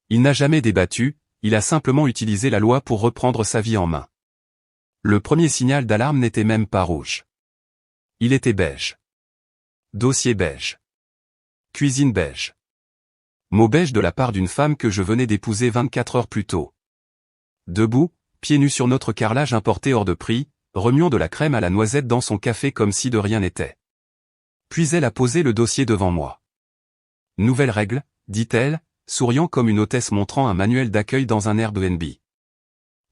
Il n'a jamais débattu, il a simplement utilisé la loi pour reprendre sa vie en main. Le premier signal d'alarme n'était même pas rouge. Il était beige. Dossier beige. Cuisine beige. Mot beige de la part d'une femme que je venais d'épouser 24 heures plus tôt. Debout, pieds nus sur notre carrelage importé hors de prix, remuant de la crème à la noisette dans son café comme si de rien n'était. Puis elle a posé le dossier devant moi. Nouvelle règle, dit-elle, souriant comme une hôtesse montrant un manuel d'accueil dans un Airbnb.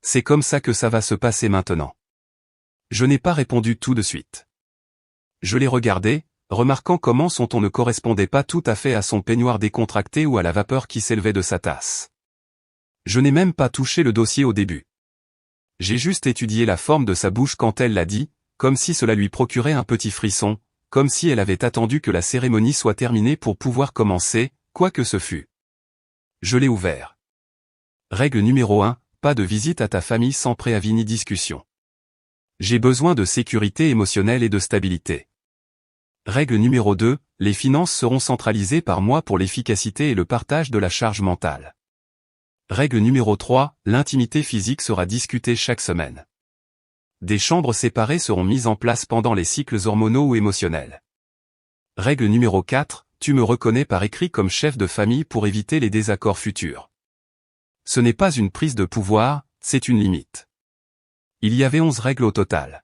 C'est comme ça que ça va se passer maintenant. Je n'ai pas répondu tout de suite. Je l'ai regardé, remarquant comment son ton ne correspondait pas tout à fait à son peignoir décontracté ou à la vapeur qui s'élevait de sa tasse. Je n'ai même pas touché le dossier au début. J'ai juste étudié la forme de sa bouche quand elle l'a dit, comme si cela lui procurait un petit frisson, comme si elle avait attendu que la cérémonie soit terminée pour pouvoir commencer, quoi que ce fût. Je l'ai ouvert. Règle numéro 1, pas de visite à ta famille sans préavis ni discussion. J'ai besoin de sécurité émotionnelle et de stabilité. Règle numéro 2, les finances seront centralisées par moi pour l'efficacité et le partage de la charge mentale. Règle numéro 3, l'intimité physique sera discutée chaque semaine. Des chambres séparées seront mises en place pendant les cycles hormonaux ou émotionnels. Règle numéro 4, tu me reconnais par écrit comme chef de famille pour éviter les désaccords futurs. Ce n'est pas une prise de pouvoir, c'est une limite. Il y avait 11 règles au total.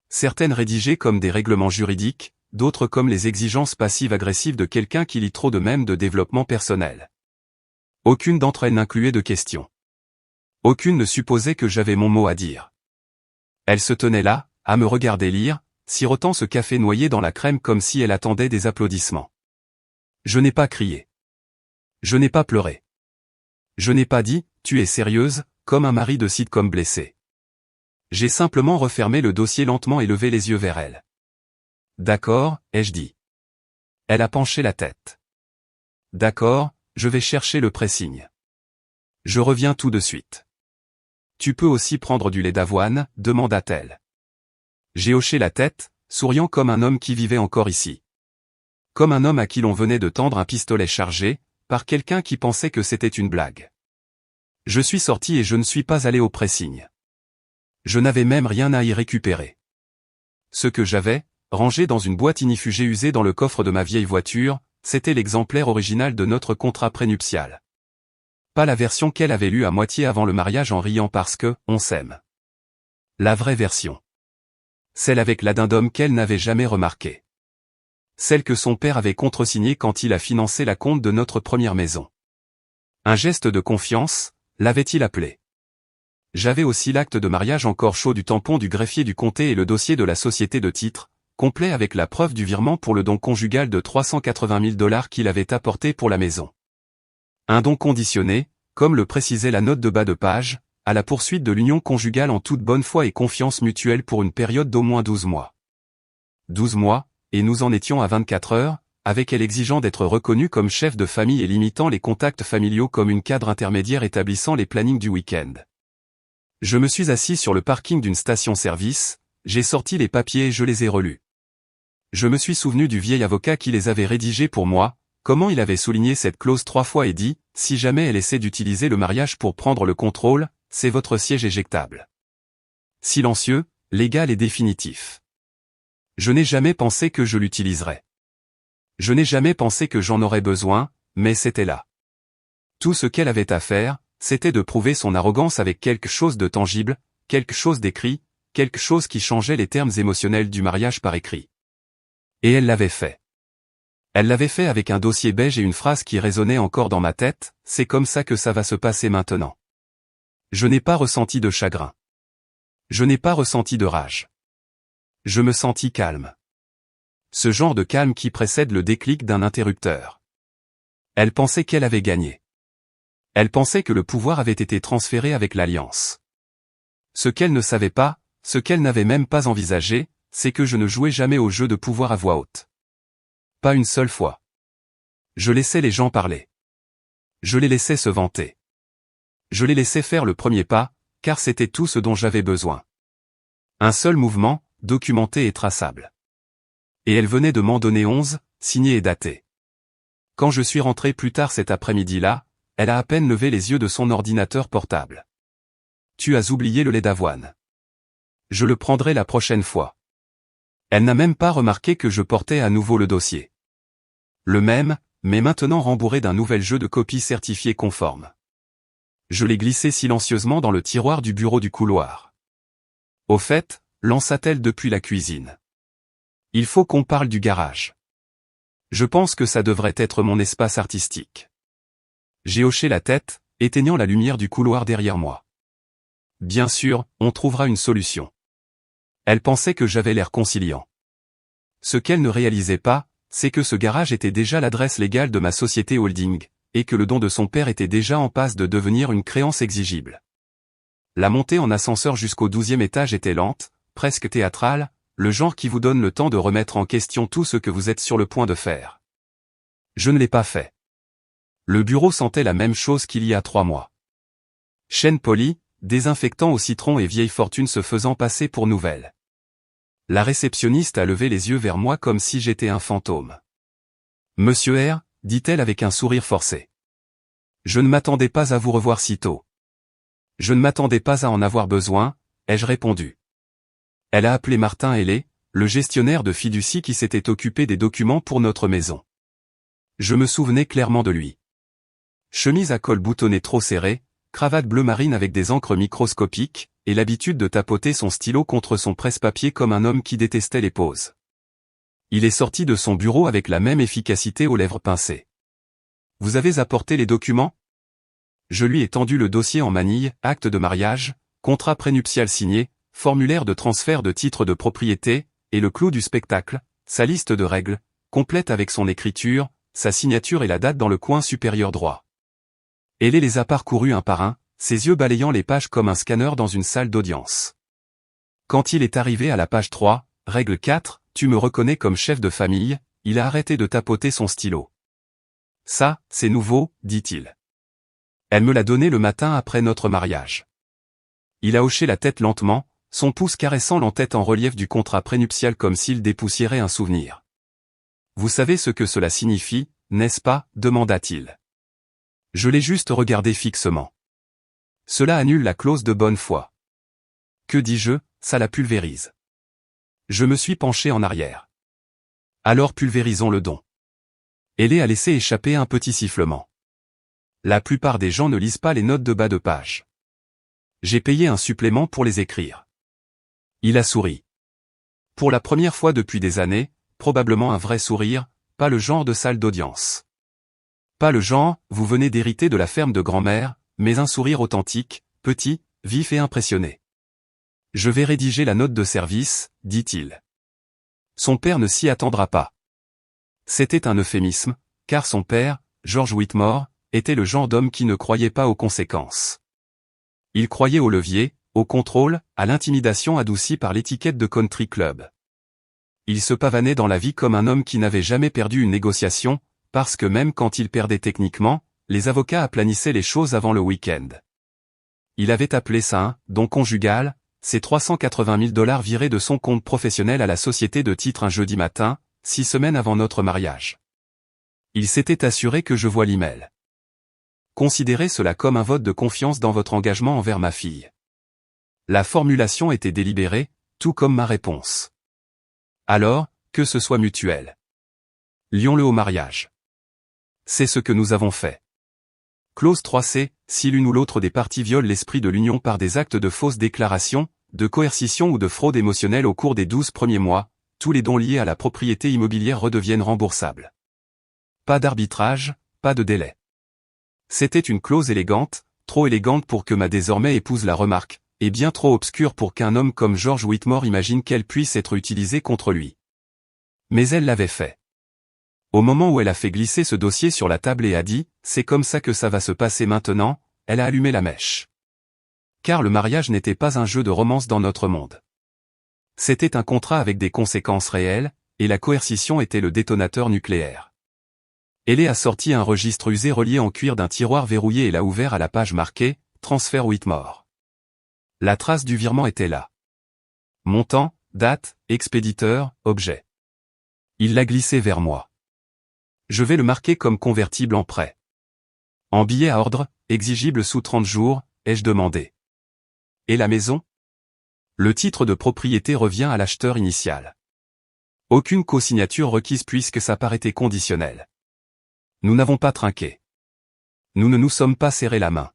Certaines rédigées comme des règlements juridiques, d'autres comme les exigences passives-agressives de quelqu'un qui lit trop de mèmes de développement personnel. Aucune d'entre elles n'incluait de questions. Aucune ne supposait que j'avais mon mot à dire. Elle se tenait là, à me regarder lire, sirotant ce café noyé dans la crème comme si elle attendait des applaudissements. Je n'ai pas crié. Je n'ai pas pleuré. Je n'ai pas dit, tu es sérieuse, comme un mari de sitcom blessé. J'ai simplement refermé le dossier lentement et levé les yeux vers elle. D'accord, ai-je dit. Elle a penché la tête. D'accord, je vais chercher le pressing. Je reviens tout de suite. Tu peux aussi prendre du lait d'avoine, demanda-t-elle. J'ai hoché la tête, souriant comme un homme qui vivait encore ici. Comme un homme à qui l'on venait de tendre un pistolet chargé, par quelqu'un qui pensait que c'était une blague. Je suis sorti et je ne suis pas allé au pressing. Je n'avais même rien à y récupérer. Ce que j'avais, rangé dans une boîte ignifugée usée dans le coffre de ma vieille voiture, c'était l'exemplaire original de notre contrat prénuptial. Pas la version qu'elle avait lue à moitié avant le mariage en riant parce que, on s'aime. La vraie version. Celle avec l'addendum qu'elle n'avait jamais remarqué. Celle que son père avait contresignée quand il a financé la compte de notre première maison. Un geste de confiance, l'avait-il appelé. J'avais aussi l'acte de mariage encore chaud du tampon du greffier du comté et le dossier de la société de titres, complet avec la preuve du virement pour le don conjugal de 380 000 $ qu'il avait apporté pour la maison. Un don conditionné, comme le précisait la note de bas de page, à la poursuite de l'union conjugale en toute bonne foi et confiance mutuelle pour une période d'au moins 12 mois. 12 mois, et nous en étions à 24 heures, avec elle exigeant d'être reconnue comme chef de famille et limitant les contacts familiaux comme une cadre intermédiaire établissant les plannings du week-end. Je me suis assis sur le parking d'une station-service, j'ai sorti les papiers et je les ai relus. Je me suis souvenu du vieil avocat qui les avait rédigés pour moi, comment il avait souligné cette clause 3 fois et dit, si jamais elle essaie d'utiliser le mariage pour prendre le contrôle, c'est votre siège éjectable. Silencieux, légal et définitif. Je n'ai jamais pensé que je l'utiliserais. Je n'ai jamais pensé que j'en aurais besoin, mais c'était là. Tout ce qu'elle avait à faire, c'était de prouver son arrogance avec quelque chose de tangible, quelque chose d'écrit, quelque chose qui changeait les termes émotionnels du mariage par écrit. Et elle l'avait fait. Elle l'avait fait avec un dossier beige et une phrase qui résonnait encore dans ma tête, c'est comme ça que ça va se passer maintenant. Je n'ai pas ressenti de chagrin. Je n'ai pas ressenti de rage. Je me sentis calme. Ce genre de calme qui précède le déclic d'un interrupteur. Elle pensait qu'elle avait gagné. Elle pensait que le pouvoir avait été transféré avec l'alliance. Ce qu'elle ne savait pas, ce qu'elle n'avait même pas envisagé, c'est que je ne jouais jamais au jeu de pouvoir à voix haute. Pas une seule fois. Je laissais les gens parler. Je les laissais se vanter. Je les laissais faire le premier pas, car c'était tout ce dont j'avais besoin. Un seul mouvement, documenté et traçable. Et elle venait de m'en donner 11, signé et daté. Quand je suis rentré plus tard cet après-midi-là, elle a à peine levé les yeux de son ordinateur portable. Tu as oublié le lait d'avoine. Je le prendrai la prochaine fois. Elle n'a même pas remarqué que je portais à nouveau le dossier. Le même, mais maintenant rembourré d'un nouvel jeu de copies certifiées conformes. Je l'ai glissé silencieusement dans le tiroir du bureau du couloir. Au fait, lança-t-elle depuis la cuisine. Il faut qu'on parle du garage. Je pense que ça devrait être mon espace artistique. J'ai hoché la tête, éteignant la lumière du couloir derrière moi. Bien sûr, on trouvera une solution. Elle pensait que j'avais l'air conciliant. Ce qu'elle ne réalisait pas, c'est que ce garage était déjà l'adresse légale de ma société holding, et que le don de son père était déjà en passe de devenir une créance exigible. La montée en ascenseur jusqu'au 12e étage était lente, presque théâtrale, le genre qui vous donne le temps de remettre en question tout ce que vous êtes sur le point de faire. Je ne l'ai pas fait. Le bureau sentait la même chose qu'il y a 3 mois. Chêne poli, désinfectant au citron et vieille fortune se faisant passer pour nouvelle. La réceptionniste a levé les yeux vers moi comme si j'étais un fantôme. Monsieur R, dit-elle avec un sourire forcé. Je ne m'attendais pas à vous revoir si tôt. Je ne m'attendais pas à en avoir besoin, ai-je répondu. Elle a appelé Martin Hellé, le gestionnaire de fiducie qui s'était occupé des documents pour notre maison. Je me souvenais clairement de lui. Chemise à col boutonné trop serré, cravate bleu marine avec des encres microscopiques, et l'habitude de tapoter son stylo contre son presse-papier comme un homme qui détestait les pauses. Il est sorti de son bureau avec la même efficacité aux lèvres pincées. Vous avez apporté les documents? Je lui ai tendu le dossier en manille, acte de mariage, contrat prénuptial signé, formulaire de transfert de titre de propriété, et le clou du spectacle, sa liste de règles, complète avec son écriture, sa signature et la date dans le coin supérieur droit. Hellé les a parcourus un par un, ses yeux balayant les pages comme un scanner dans une salle d'audience. Quand il est arrivé à la page 3, règle 4, tu me reconnais comme chef de famille, il a arrêté de tapoter son stylo. Ça, c'est nouveau, dit-il. Elle me l'a donné le matin après notre mariage. Il a hoché la tête lentement, son pouce caressant l'entête en relief du contrat prénuptial comme s'il dépoussiérait un souvenir. Vous savez ce que cela signifie, n'est-ce pas, demanda-t-il. Je l'ai juste regardé fixement. Cela annule la clause de bonne foi. Que dis-je, ça la pulvérise. Je me suis penché en arrière. Alors pulvérisons le don. Hellé a laissé échapper un petit sifflement. La plupart des gens ne lisent pas les notes de bas de page. J'ai payé un supplément pour les écrire. Il a souri. Pour la première fois depuis des années, probablement un vrai sourire, pas le genre de salle d'audience. Pas le genre, vous venez d'hériter de la ferme de grand-mère, mais un sourire authentique, petit, vif et impressionné. Je vais rédiger la note de service, dit-il. Son père ne s'y attendra pas. C'était un euphémisme, car son père, George Whitmore, était le genre d'homme qui ne croyait pas aux conséquences. Il croyait au levier, au contrôle, à l'intimidation adoucie par l'étiquette de country club. Il se pavanait dans la vie comme un homme qui n'avait jamais perdu une négociation, parce que même quand il perdait techniquement, les avocats aplanissaient les choses avant le week-end. Il avait appelé ça un don conjugal, ces 380 000 $ virés de son compte professionnel à la société de titres un jeudi matin, 6 semaines avant notre mariage. Il s'était assuré que je vois l'email. Considérez cela comme un vote de confiance dans votre engagement envers ma fille. La formulation était délibérée, tout comme ma réponse. Alors, que ce soit mutuel. Lions-le au mariage. C'est ce que nous avons fait. Clause 3C, si l'une ou l'autre des parties viole l'esprit de l'union par des actes de fausses déclarations, de coercition ou de fraude émotionnelle au cours des 12 premiers mois, tous les dons liés à la propriété immobilière redeviennent remboursables. Pas d'arbitrage, pas de délai. C'était une clause élégante, trop élégante pour que ma désormais épouse la remarque, et bien trop obscure pour qu'un homme comme George Whitmore imagine qu'elle puisse être utilisée contre lui. Mais elle l'avait fait. Au moment où elle a fait glisser ce dossier sur la table et a dit « c'est comme ça que ça va se passer maintenant », elle a allumé la mèche. Car le mariage n'était pas un jeu de romance dans notre monde. C'était un contrat avec des conséquences réelles, et la coercition était le détonateur nucléaire. Hellé a sorti un registre usé relié en cuir d'un tiroir verrouillé et l'a ouvert à la page marquée « Transfert Whitmore ». La trace du virement était là. Montant, date, expéditeur, objet. Il l'a glissé vers moi. Je vais le marquer comme convertible en prêt. En billet à ordre, exigible sous 30 jours, ai-je demandé. Et la maison? Le titre de propriété revient à l'acheteur initial. Aucune co-signature requise puisque ça paraissait conditionnel. Nous n'avons pas trinqué. Nous ne nous sommes pas serré la main.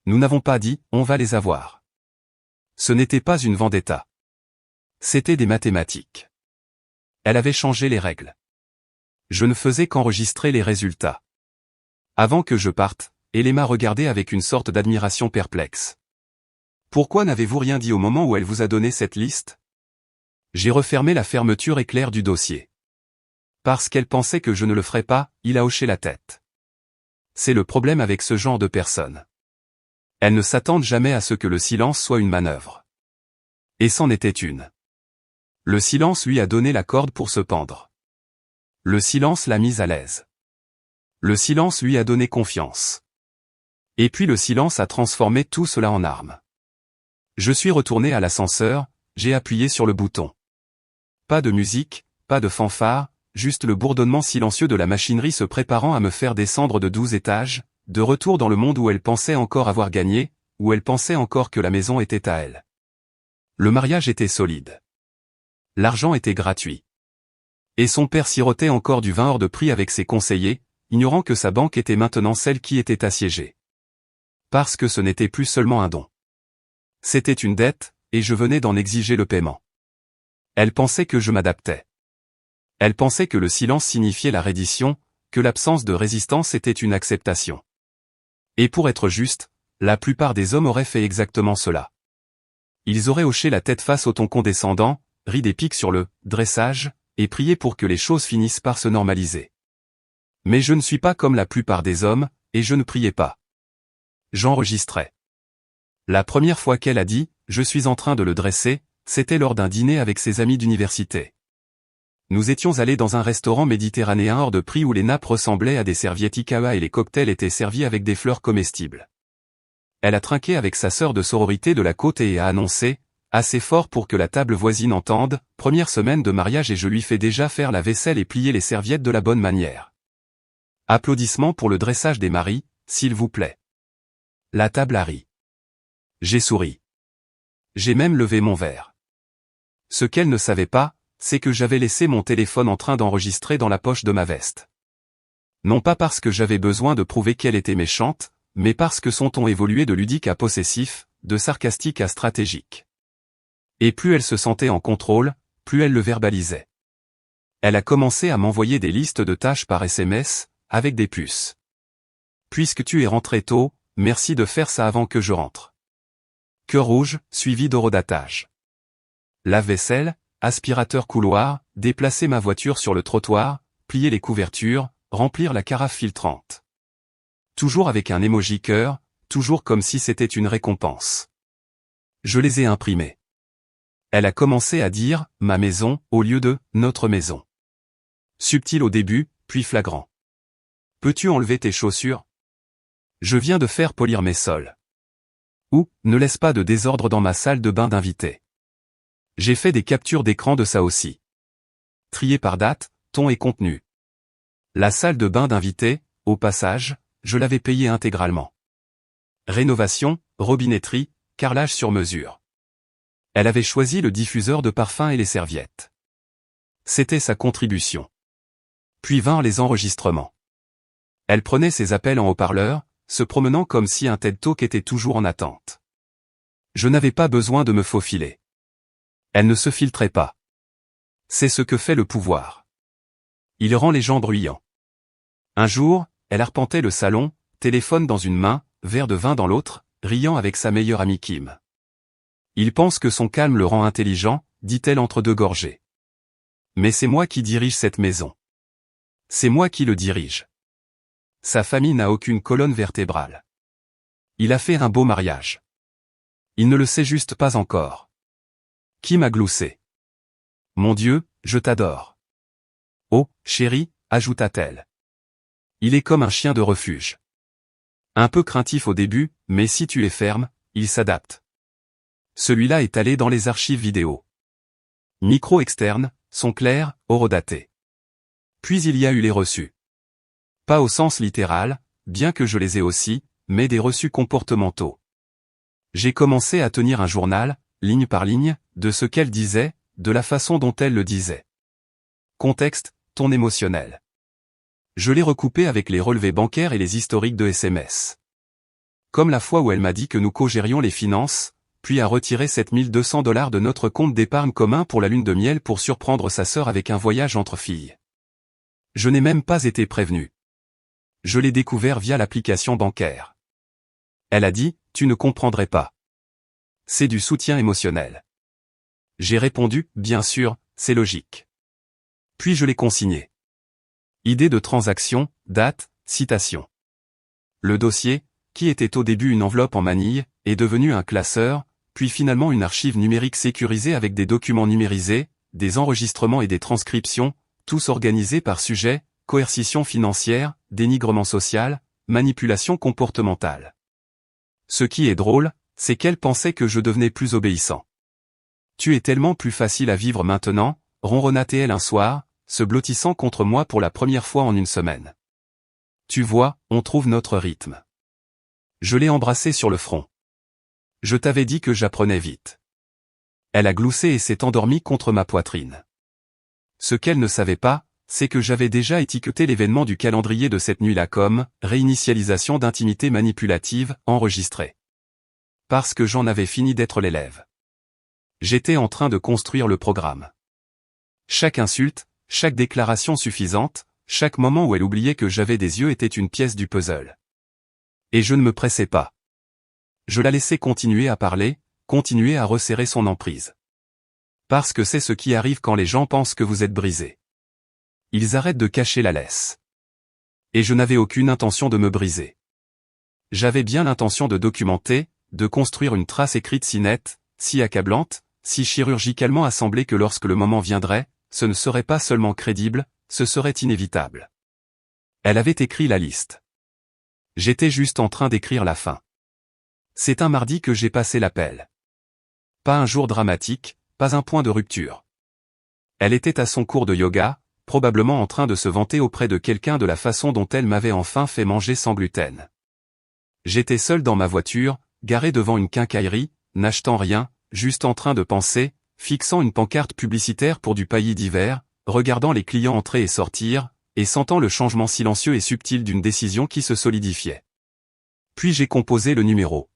Nous n'avons pas dit, on va les avoir. Ce n'était pas une vendetta. C'était des mathématiques. Elle avait changé les règles. Je ne faisais qu'enregistrer les résultats. Avant que je parte, Elema regardait avec une sorte d'admiration perplexe. Pourquoi n'avez-vous rien dit au moment où elle vous a donné cette liste? J'ai refermé la fermeture éclair du dossier. Parce qu'elle pensait que je ne le ferais pas, il a hoché la tête. C'est le problème avec ce genre de personnes. Elles ne s'attendent jamais à ce que le silence soit une manœuvre. Et c'en était une. Le silence lui a donné la corde pour se pendre. Le silence l'a mise à l'aise. Le silence lui a donné confiance. Et puis le silence a transformé tout cela en arme. Je suis retourné à l'ascenseur, j'ai appuyé sur le bouton. Pas de musique, pas de fanfare, juste le bourdonnement silencieux de la machinerie se préparant à me faire descendre de 12 étages, de retour dans le monde où elle pensait encore avoir gagné, où elle pensait encore que la maison était à elle. Le mariage était solide. L'argent était gratuit. Et son père sirotait encore du vin hors de prix avec ses conseillers, ignorant que sa banque était maintenant celle qui était assiégée. Parce que ce n'était plus seulement un don. C'était une dette, et je venais d'en exiger le paiement. Elle pensait que je m'adaptais. Elle pensait que le silence signifiait la reddition, que l'absence de résistance était une acceptation. Et pour être juste, la plupart des hommes auraient fait exactement cela. Ils auraient hoché la tête face au ton condescendant, ri des pics sur le dressage, et prié pour que les choses finissent par se normaliser. Mais je ne suis pas comme la plupart des hommes, et je ne priais pas. J'enregistrais. La première fois qu'elle a dit « je suis en train de le dresser », c'était lors d'un dîner avec ses amis d'université. Nous étions allés dans un restaurant méditerranéen hors de prix où les nappes ressemblaient à des serviettes Ikea et les cocktails étaient servis avec des fleurs comestibles. Elle a trinqué avec sa sœur de sororité de la côte et a annoncé, assez fort pour que la table voisine entende, première semaine de mariage et je lui fais déjà faire la vaisselle et plier les serviettes de la bonne manière. Applaudissements pour le dressage des maris, s'il vous plaît. La table a ri. J'ai souri. J'ai même levé mon verre. Ce qu'elle ne savait pas, c'est que j'avais laissé mon téléphone en train d'enregistrer dans la poche de ma veste. Non pas parce que j'avais besoin de prouver qu'elle était méchante, mais parce que son ton évoluait de ludique à possessif, de sarcastique à stratégique. Et plus elle se sentait en contrôle, plus elle le verbalisait. Elle a commencé à m'envoyer des listes de tâches par SMS, avec des puces. Puisque tu es rentré tôt, merci de faire ça avant que je rentre. Cœur rouge, suivi d'horodatage. Lave-vaisselle, aspirateur couloir, déplacer ma voiture sur le trottoir, plier les couvertures, remplir la carafe filtrante. Toujours avec un emoji cœur, toujours comme si c'était une récompense. Je les ai imprimés. Elle a commencé à dire « ma maison » au lieu de « notre maison ». Subtil au début, puis flagrant. Peux-tu enlever tes chaussures? Je viens de faire polir mes sols. Ou, ne laisse pas de désordre dans ma salle de bain d'invités. J'ai fait des captures d'écran de ça aussi. Trié par date, ton et contenu. La salle de bain d'invités, au passage, je l'avais payée intégralement. Rénovation, robinetterie, carrelage sur mesure. Elle avait choisi le diffuseur de parfum et les serviettes. C'était sa contribution. Puis vinrent les enregistrements. Elle prenait ses appels en haut-parleur, se promenant comme si un TED Talk était toujours en attente. Je n'avais pas besoin de me faufiler. Elle ne se filtrait pas. C'est ce que fait le pouvoir. Il rend les gens bruyants. Un jour, elle arpentait le salon, téléphone dans une main, verre de vin dans l'autre, riant avec sa meilleure amie Kim. Il pense que son calme le rend intelligent, dit-elle entre deux gorgées. Mais c'est moi qui dirige cette maison. C'est moi qui le dirige. Sa famille n'a aucune colonne vertébrale. Il a fait un beau mariage. Il ne le sait juste pas encore. Kim a gloussé. Mon Dieu, je t'adore. Oh, chérie, ajouta-t-elle. Il est comme un chien de refuge. Un peu craintif au début, mais si tu es ferme, il s'adapte. Celui-là est allé dans les archives vidéo. Micro externe, son clair, horodaté. Puis il y a eu les reçus. Pas au sens littéral, bien que je les ai aussi, mais des reçus comportementaux. J'ai commencé à tenir un journal, ligne par ligne, de ce qu'elle disait, de la façon dont elle le disait. Contexte, ton émotionnel. Je l'ai recoupé avec les relevés bancaires et les historiques de SMS. Comme la fois où elle m'a dit que nous co-gérions les finances, puis a retiré $7 200 de notre compte d'épargne commun pour la lune de miel pour surprendre sa sœur avec un voyage entre filles. Je n'ai même pas été prévenu. Je l'ai découvert via l'application bancaire. Elle a dit, tu ne comprendrais pas. C'est du soutien émotionnel. J'ai répondu, bien sûr, c'est logique. Puis je l'ai consigné. Idée de transaction, date, citation. Le dossier, qui était au début une enveloppe en manille, est devenu un classeur, puis finalement une archive numérique sécurisée avec des documents numérisés, des enregistrements et des transcriptions, tous organisés par sujet, coercition financière, dénigrement social, manipulation comportementale. Ce qui est drôle, c'est qu'elle pensait que je devenais plus obéissant. Tu es tellement plus facile à vivre maintenant, ronronna-t-elle un soir, se blottissant contre moi pour la première fois en une semaine. Tu vois, on trouve notre rythme. Je l'ai embrassée sur le front. Je t'avais dit que j'apprenais vite. Elle a gloussé et s'est endormie contre ma poitrine. Ce qu'elle ne savait pas, c'est que j'avais déjà étiqueté l'événement du calendrier de cette nuit-là comme « réinitialisation d'intimité manipulative » enregistrée. Parce que j'en avais fini d'être l'élève. J'étais en train de construire le programme. Chaque insulte, chaque déclaration suffisante, chaque moment où elle oubliait que j'avais des yeux était une pièce du puzzle. Et je ne me pressais pas. Je la laissais continuer à parler, continuer à resserrer son emprise. Parce que c'est ce qui arrive quand les gens pensent que vous êtes brisé. Ils arrêtent de cacher la laisse. Et je n'avais aucune intention de me briser. J'avais bien l'intention de documenter, de construire une trace écrite si nette, si accablante, si chirurgicalement assemblée que lorsque le moment viendrait, ce ne serait pas seulement crédible, ce serait inévitable. Elle avait écrit la liste. J'étais juste en train d'écrire la fin. C'est un mardi que j'ai passé l'appel. Pas un jour dramatique, pas un point de rupture. Elle était à son cours de yoga, probablement en train de se vanter auprès de quelqu'un de la façon dont elle m'avait enfin fait manger sans gluten. J'étais seul dans ma voiture, garé devant une quincaillerie, n'achetant rien, juste en train de penser, fixant une pancarte publicitaire pour du paillis d'hiver, regardant les clients entrer et sortir, et sentant le changement silencieux et subtil d'une décision qui se solidifiait. Puis j'ai composé le numéro.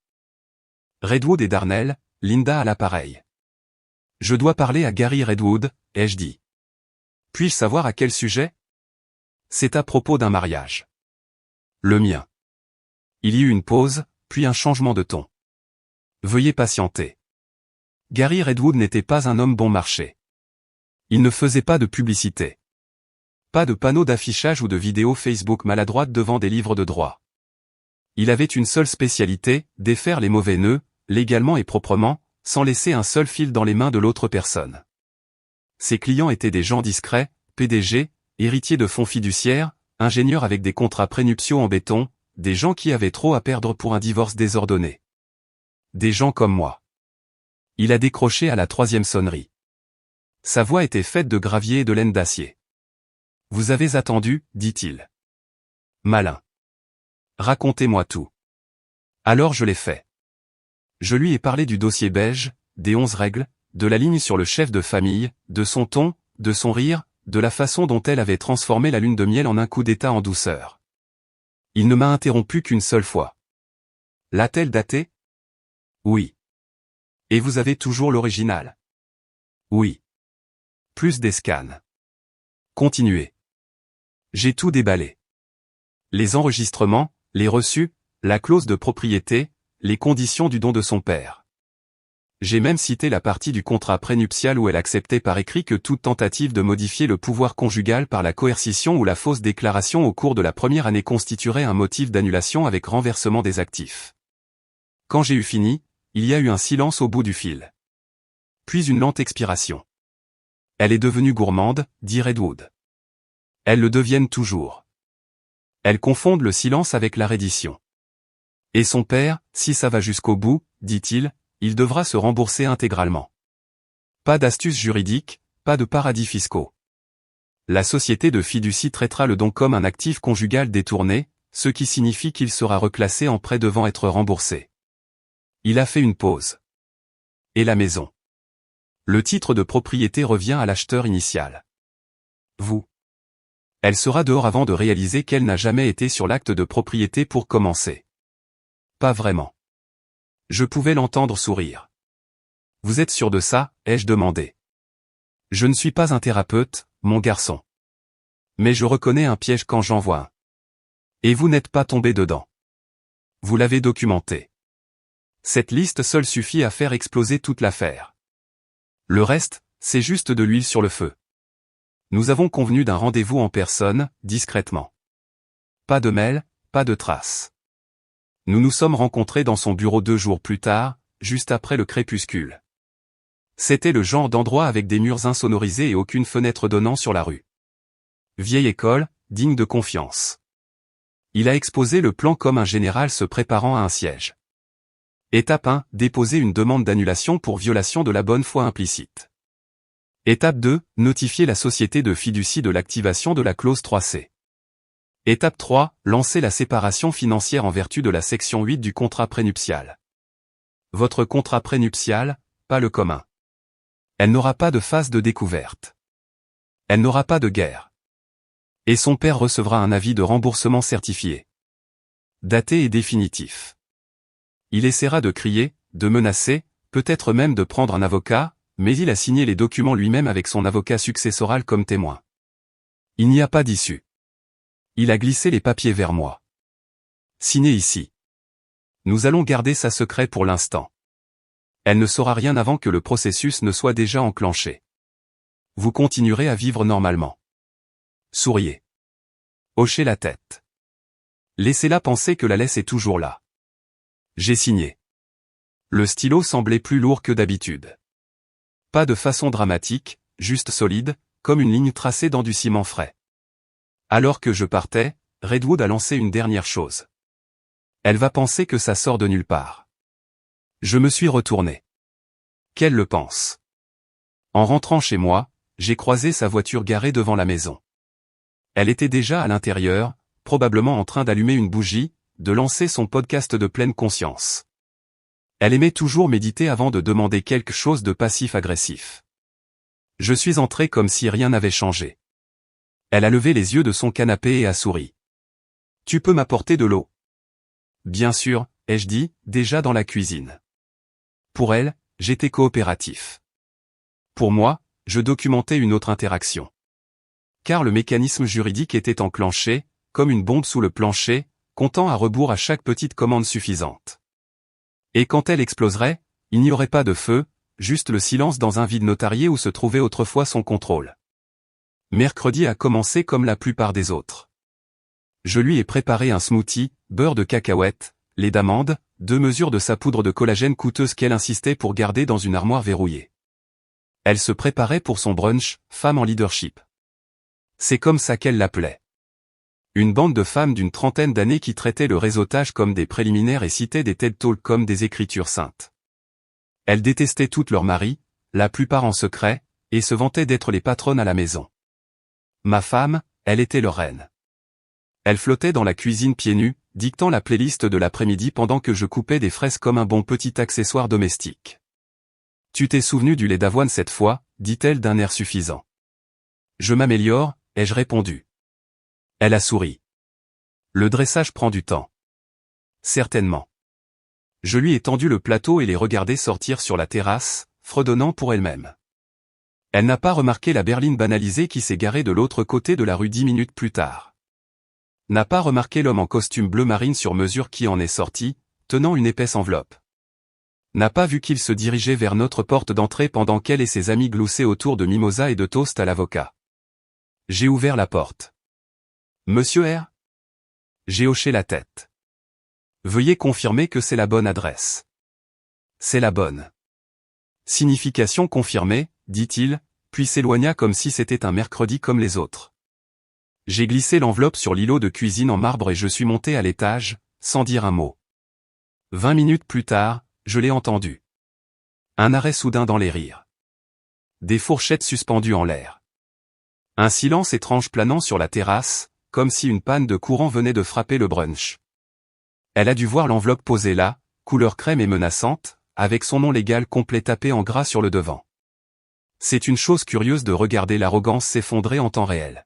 Redwood et Darnell, Linda à l'appareil. Je dois parler à Gary Redwood, ai-je dit. Puis-je savoir à quel sujet? C'est à propos d'un mariage. Le mien. Il y eut une pause, puis un changement de ton. Veuillez patienter. Gary Redwood n'était pas un homme bon marché. Il ne faisait pas de publicité. Pas de panneaux d'affichage ou de vidéos Facebook maladroites devant des livres de droit. Il avait une seule spécialité, défaire les mauvais nœuds, légalement et proprement, sans laisser un seul fil dans les mains de l'autre personne. Ses clients étaient des gens discrets, PDG, héritiers de fonds fiduciaires, ingénieurs avec des contrats prénuptiaux en béton, des gens qui avaient trop à perdre pour un divorce désordonné. Des gens comme moi. Il a décroché à la 3e sonnerie. Sa voix était faite de gravier et de laine d'acier. Vous avez attendu, dit-il. Malin. Racontez-moi tout. Alors je l'ai fait. Je lui ai parlé du dossier beige, des 11 règles, de la ligne sur le chef de famille, de son ton, de son rire, de la façon dont elle avait transformé la lune de miel en un coup d'état en douceur. Il ne m'a interrompu qu'une seule fois. L'a-t-elle daté? Oui. Et vous avez toujours l'original? Oui. Plus des scans. Continuez. J'ai tout déballé. Les enregistrements, les reçus, la clause de propriété, les conditions du don de son père. J'ai même cité la partie du contrat prénuptial où elle acceptait par écrit que toute tentative de modifier le pouvoir conjugal par la coercition ou la fausse déclaration au cours de la première année constituerait un motif d'annulation avec renversement des actifs. Quand j'ai eu fini, il y a eu un silence au bout du fil. Puis une lente expiration. Elle est devenue gourmande, dit Redwood. Elles le deviennent toujours. Elles confondent le silence avec la reddition. Et son père, si ça va jusqu'au bout, dit-il, il devra se rembourser intégralement. Pas d'astuces juridiques, pas de paradis fiscaux. La société de fiducie traitera le don comme un actif conjugal détourné, ce qui signifie qu'il sera reclassé en prêt devant être remboursé. Il a fait une pause. Et la maison? Le titre de propriété revient à l'acheteur initial. Vous. Elle sera dehors avant de réaliser qu'elle n'a jamais été sur l'acte de propriété pour commencer. Pas vraiment. Je pouvais l'entendre sourire. Vous êtes sûr de ça, ai-je demandé. Je ne suis pas un thérapeute, mon garçon. Mais je reconnais un piège quand j'en vois un. Et vous n'êtes pas tombé dedans. Vous l'avez documenté. Cette liste seule suffit à faire exploser toute l'affaire. Le reste, c'est juste de l'huile sur le feu. Nous avons convenu d'un rendez-vous en personne, discrètement. Pas de mail, pas de traces. Nous nous sommes rencontrés dans son bureau 2 jours plus tard, juste après le crépuscule. C'était le genre d'endroit avec des murs insonorisés et aucune fenêtre donnant sur la rue. Vieille école, digne de confiance. Il a exposé le plan comme un général se préparant à un siège. Étape 1, déposer une demande d'annulation pour violation de la bonne foi implicite. Étape 2, notifier la société de fiducie de l'activation de la clause 3C. Étape 3, lancer la séparation financière en vertu de la section 8 du contrat prénuptial. Votre contrat prénuptial, pas le commun. Elle n'aura pas de phase de découverte. Elle n'aura pas de guerre. Et son père recevra un avis de remboursement certifié. Daté et définitif. Il essaiera de crier, de menacer, peut-être même de prendre un avocat, mais il a signé les documents lui-même avec son avocat successoral comme témoin. Il n'y a pas d'issue. Il a glissé les papiers vers moi. Signez ici. Nous allons garder ça secret pour l'instant. Elle ne saura rien avant que le processus ne soit déjà enclenché. Vous continuerez à vivre normalement. Souriez. Hochez la tête. Laissez-la penser que la laisse est toujours là. J'ai signé. Le stylo semblait plus lourd que d'habitude. Pas de façon dramatique, juste solide, comme une ligne tracée dans du ciment frais. Alors que je partais, Redwood a lancé une dernière chose. Elle va penser que ça sort de nulle part. Je me suis retourné. Qu'elle le pense. En rentrant chez moi, j'ai croisé sa voiture garée devant la maison. Elle était déjà à l'intérieur, probablement en train d'allumer une bougie, de lancer son podcast de pleine conscience. Elle aimait toujours méditer avant de demander quelque chose de passif-agressif. Je suis entré comme si rien n'avait changé. Elle a levé les yeux de son canapé et a souri. « Tu peux m'apporter de l'eau ?» ?»« Bien sûr, » ai-je dit, déjà dans la cuisine. Pour elle, j'étais coopératif. Pour moi, je documentais une autre interaction. Car le mécanisme juridique était enclenché, comme une bombe sous le plancher, comptant à rebours à chaque petite commande suffisante. Et quand elle exploserait, il n'y aurait pas de feu, juste le silence dans un vide notarié où se trouvait autrefois son contrôle. Mercredi a commencé comme la plupart des autres. Je lui ai préparé un smoothie, beurre de cacahuète, lait d'amande, 2 mesures de sa poudre de collagène coûteuse qu'elle insistait pour garder dans une armoire verrouillée. Elle se préparait pour son brunch, femme en leadership. C'est comme ça qu'elle l'appelait. Une bande de femmes d'une trentaine d'années qui traitaient le réseautage comme des préliminaires et citaient des TED Talks comme des écritures saintes. Elles détestaient toutes leurs maris, la plupart en secret, et se vantaient d'être les patronnes à la maison. Ma femme, elle était leur reine. Elle flottait dans la cuisine pieds nus, dictant la playlist de l'après-midi pendant que je coupais des fraises comme un bon petit accessoire domestique. « Tu t'es souvenu du lait d'avoine cette fois ?» dit-elle d'un air suffisant. « Je m'améliore » ai-je répondu. Elle a souri. Le dressage prend du temps. Certainement. Je lui ai tendu le plateau et les regardé sortir sur la terrasse, fredonnant pour elle-même. Elle n'a pas remarqué la berline banalisée qui s'est garée de l'autre côté de la rue 10 minutes plus tard. N'a pas remarqué l'homme en costume bleu marine sur mesure qui en est sorti, tenant une épaisse enveloppe. N'a pas vu qu'il se dirigeait vers notre porte d'entrée pendant qu'elle et ses amis gloussaient autour de mimosa et de toast à l'avocat. J'ai ouvert la porte. Monsieur R. J'ai hoché la tête. Veuillez confirmer que c'est la bonne adresse. C'est la bonne. Signification confirmée, dit-il, puis s'éloigna comme si c'était un mercredi comme les autres. J'ai glissé l'enveloppe sur l'îlot de cuisine en marbre et je suis monté à l'étage, sans dire un mot. 20 minutes plus tard, je l'ai entendu. Un arrêt soudain dans les rires. Des fourchettes suspendues en l'air. Un silence étrange planant sur la terrasse, comme si une panne de courant venait de frapper le brunch. Elle a dû voir l'enveloppe posée là, couleur crème et menaçante, avec son nom légal complet tapé en gras sur le devant. C'est une chose curieuse de regarder l'arrogance s'effondrer en temps réel.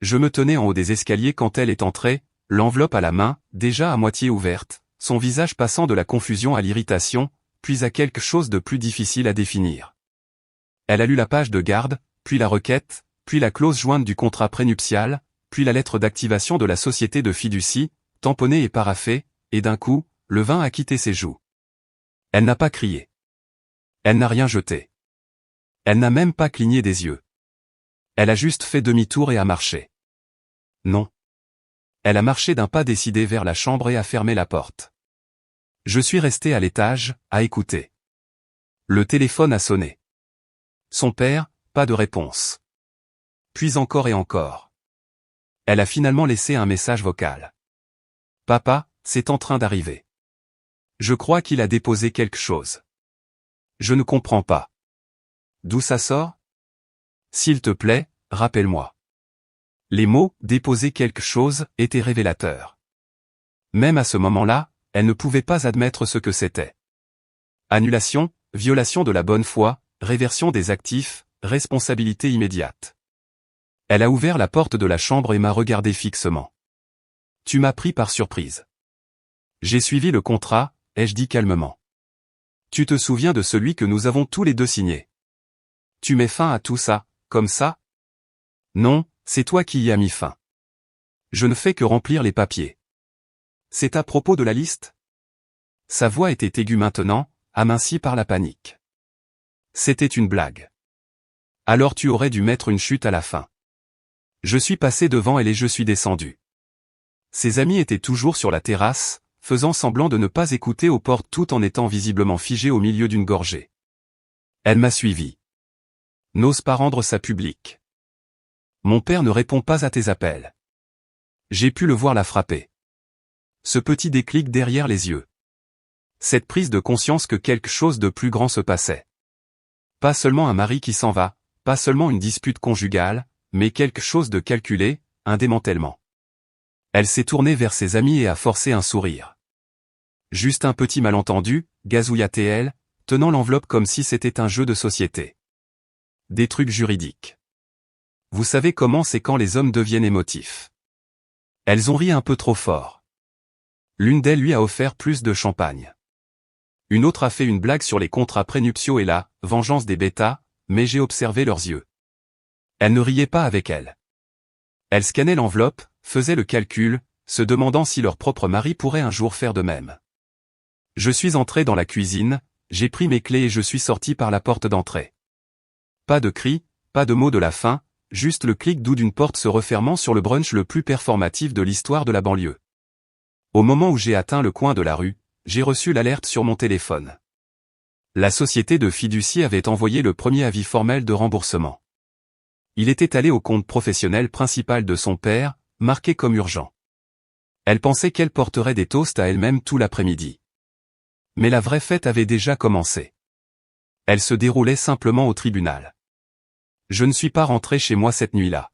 Je me tenais en haut des escaliers quand elle est entrée, l'enveloppe à la main, déjà à moitié ouverte, son visage passant de la confusion à l'irritation, puis à quelque chose de plus difficile à définir. Elle a lu la page de garde, puis la requête, puis la clause jointe du contrat prénuptial, puis la lettre d'activation de la société de fiducie, tamponnée et paraphée, et d'un coup, le vin a quitté ses joues. Elle n'a pas crié. Elle n'a rien jeté. Elle n'a même pas cligné des yeux. Elle a juste fait demi-tour et a marché. Non. Elle a marché d'un pas décidé vers la chambre et a fermé la porte. Je suis resté à l'étage, à écouter. Le téléphone a sonné. Son père, pas de réponse. Puis encore et encore. Elle a finalement laissé un message vocal. Papa, c'est en train d'arriver. Je crois qu'il a déposé quelque chose. Je ne comprends pas. D'où ça sort? S'il te plaît, rappelle-moi. Les mots « déposer quelque chose » étaient révélateurs. Même à ce moment-là, elle ne pouvait pas admettre ce que c'était. Annulation, violation de la bonne foi, réversion des actifs, responsabilité immédiate. Elle a ouvert la porte de la chambre et m'a regardé fixement. Tu m'as pris par surprise. J'ai suivi le contrat, ai-je dit calmement. Tu te souviens de celui que nous avons tous les deux signé. Tu mets fin à tout ça, comme ça? Non, c'est toi qui y as mis fin. Je ne fais que remplir les papiers. C'est à propos de la liste? Sa voix était aiguë maintenant, amincie par la panique. C'était une blague. Alors tu aurais dû mettre une chute à la fin. Je suis passé devant elle et je suis descendu. Ses amis étaient toujours sur la terrasse, faisant semblant de ne pas écouter aux portes tout en étant visiblement figés au milieu d'une gorgée. Elle m'a suivi. N'ose pas rendre ça public. Mon père ne répond pas à tes appels. J'ai pu le voir la frapper. Ce petit déclic derrière les yeux. Cette prise de conscience que quelque chose de plus grand se passait. Pas seulement un mari qui s'en va, pas seulement une dispute conjugale, mais quelque chose de calculé, un démantèlement. Elle s'est tournée vers ses amis et a forcé un sourire. Juste un petit malentendu, gazouilla-t-elle, tenant l'enveloppe comme si c'était un jeu de société. Des trucs juridiques. Vous savez comment c'est quand les hommes deviennent émotifs. Elles ont ri un peu trop fort. L'une d'elles lui a offert plus de champagne. Une autre a fait une blague sur les contrats prénuptiaux et la vengeance des bêtas, mais j'ai observé leurs yeux. Elle ne riait pas avec elle. Elle scannait l'enveloppe, faisait le calcul, se demandant si leur propre mari pourrait un jour faire de même. Je suis entré dans la cuisine, j'ai pris mes clés et je suis sorti par la porte d'entrée. Pas de cris, pas de mots de la fin, juste le clic doux d'une porte se refermant sur le brunch le plus performatif de l'histoire de la banlieue. Au moment où j'ai atteint le coin de la rue, j'ai reçu l'alerte sur mon téléphone. La société de fiducie avait envoyé le premier avis formel de remboursement. Il était allé au compte professionnel principal de son père, marqué comme urgent. Elle pensait qu'elle porterait des toasts à elle-même tout l'après-midi. Mais la vraie fête avait déjà commencé. Elle se déroulait simplement au tribunal. Je ne suis pas rentré chez moi cette nuit-là.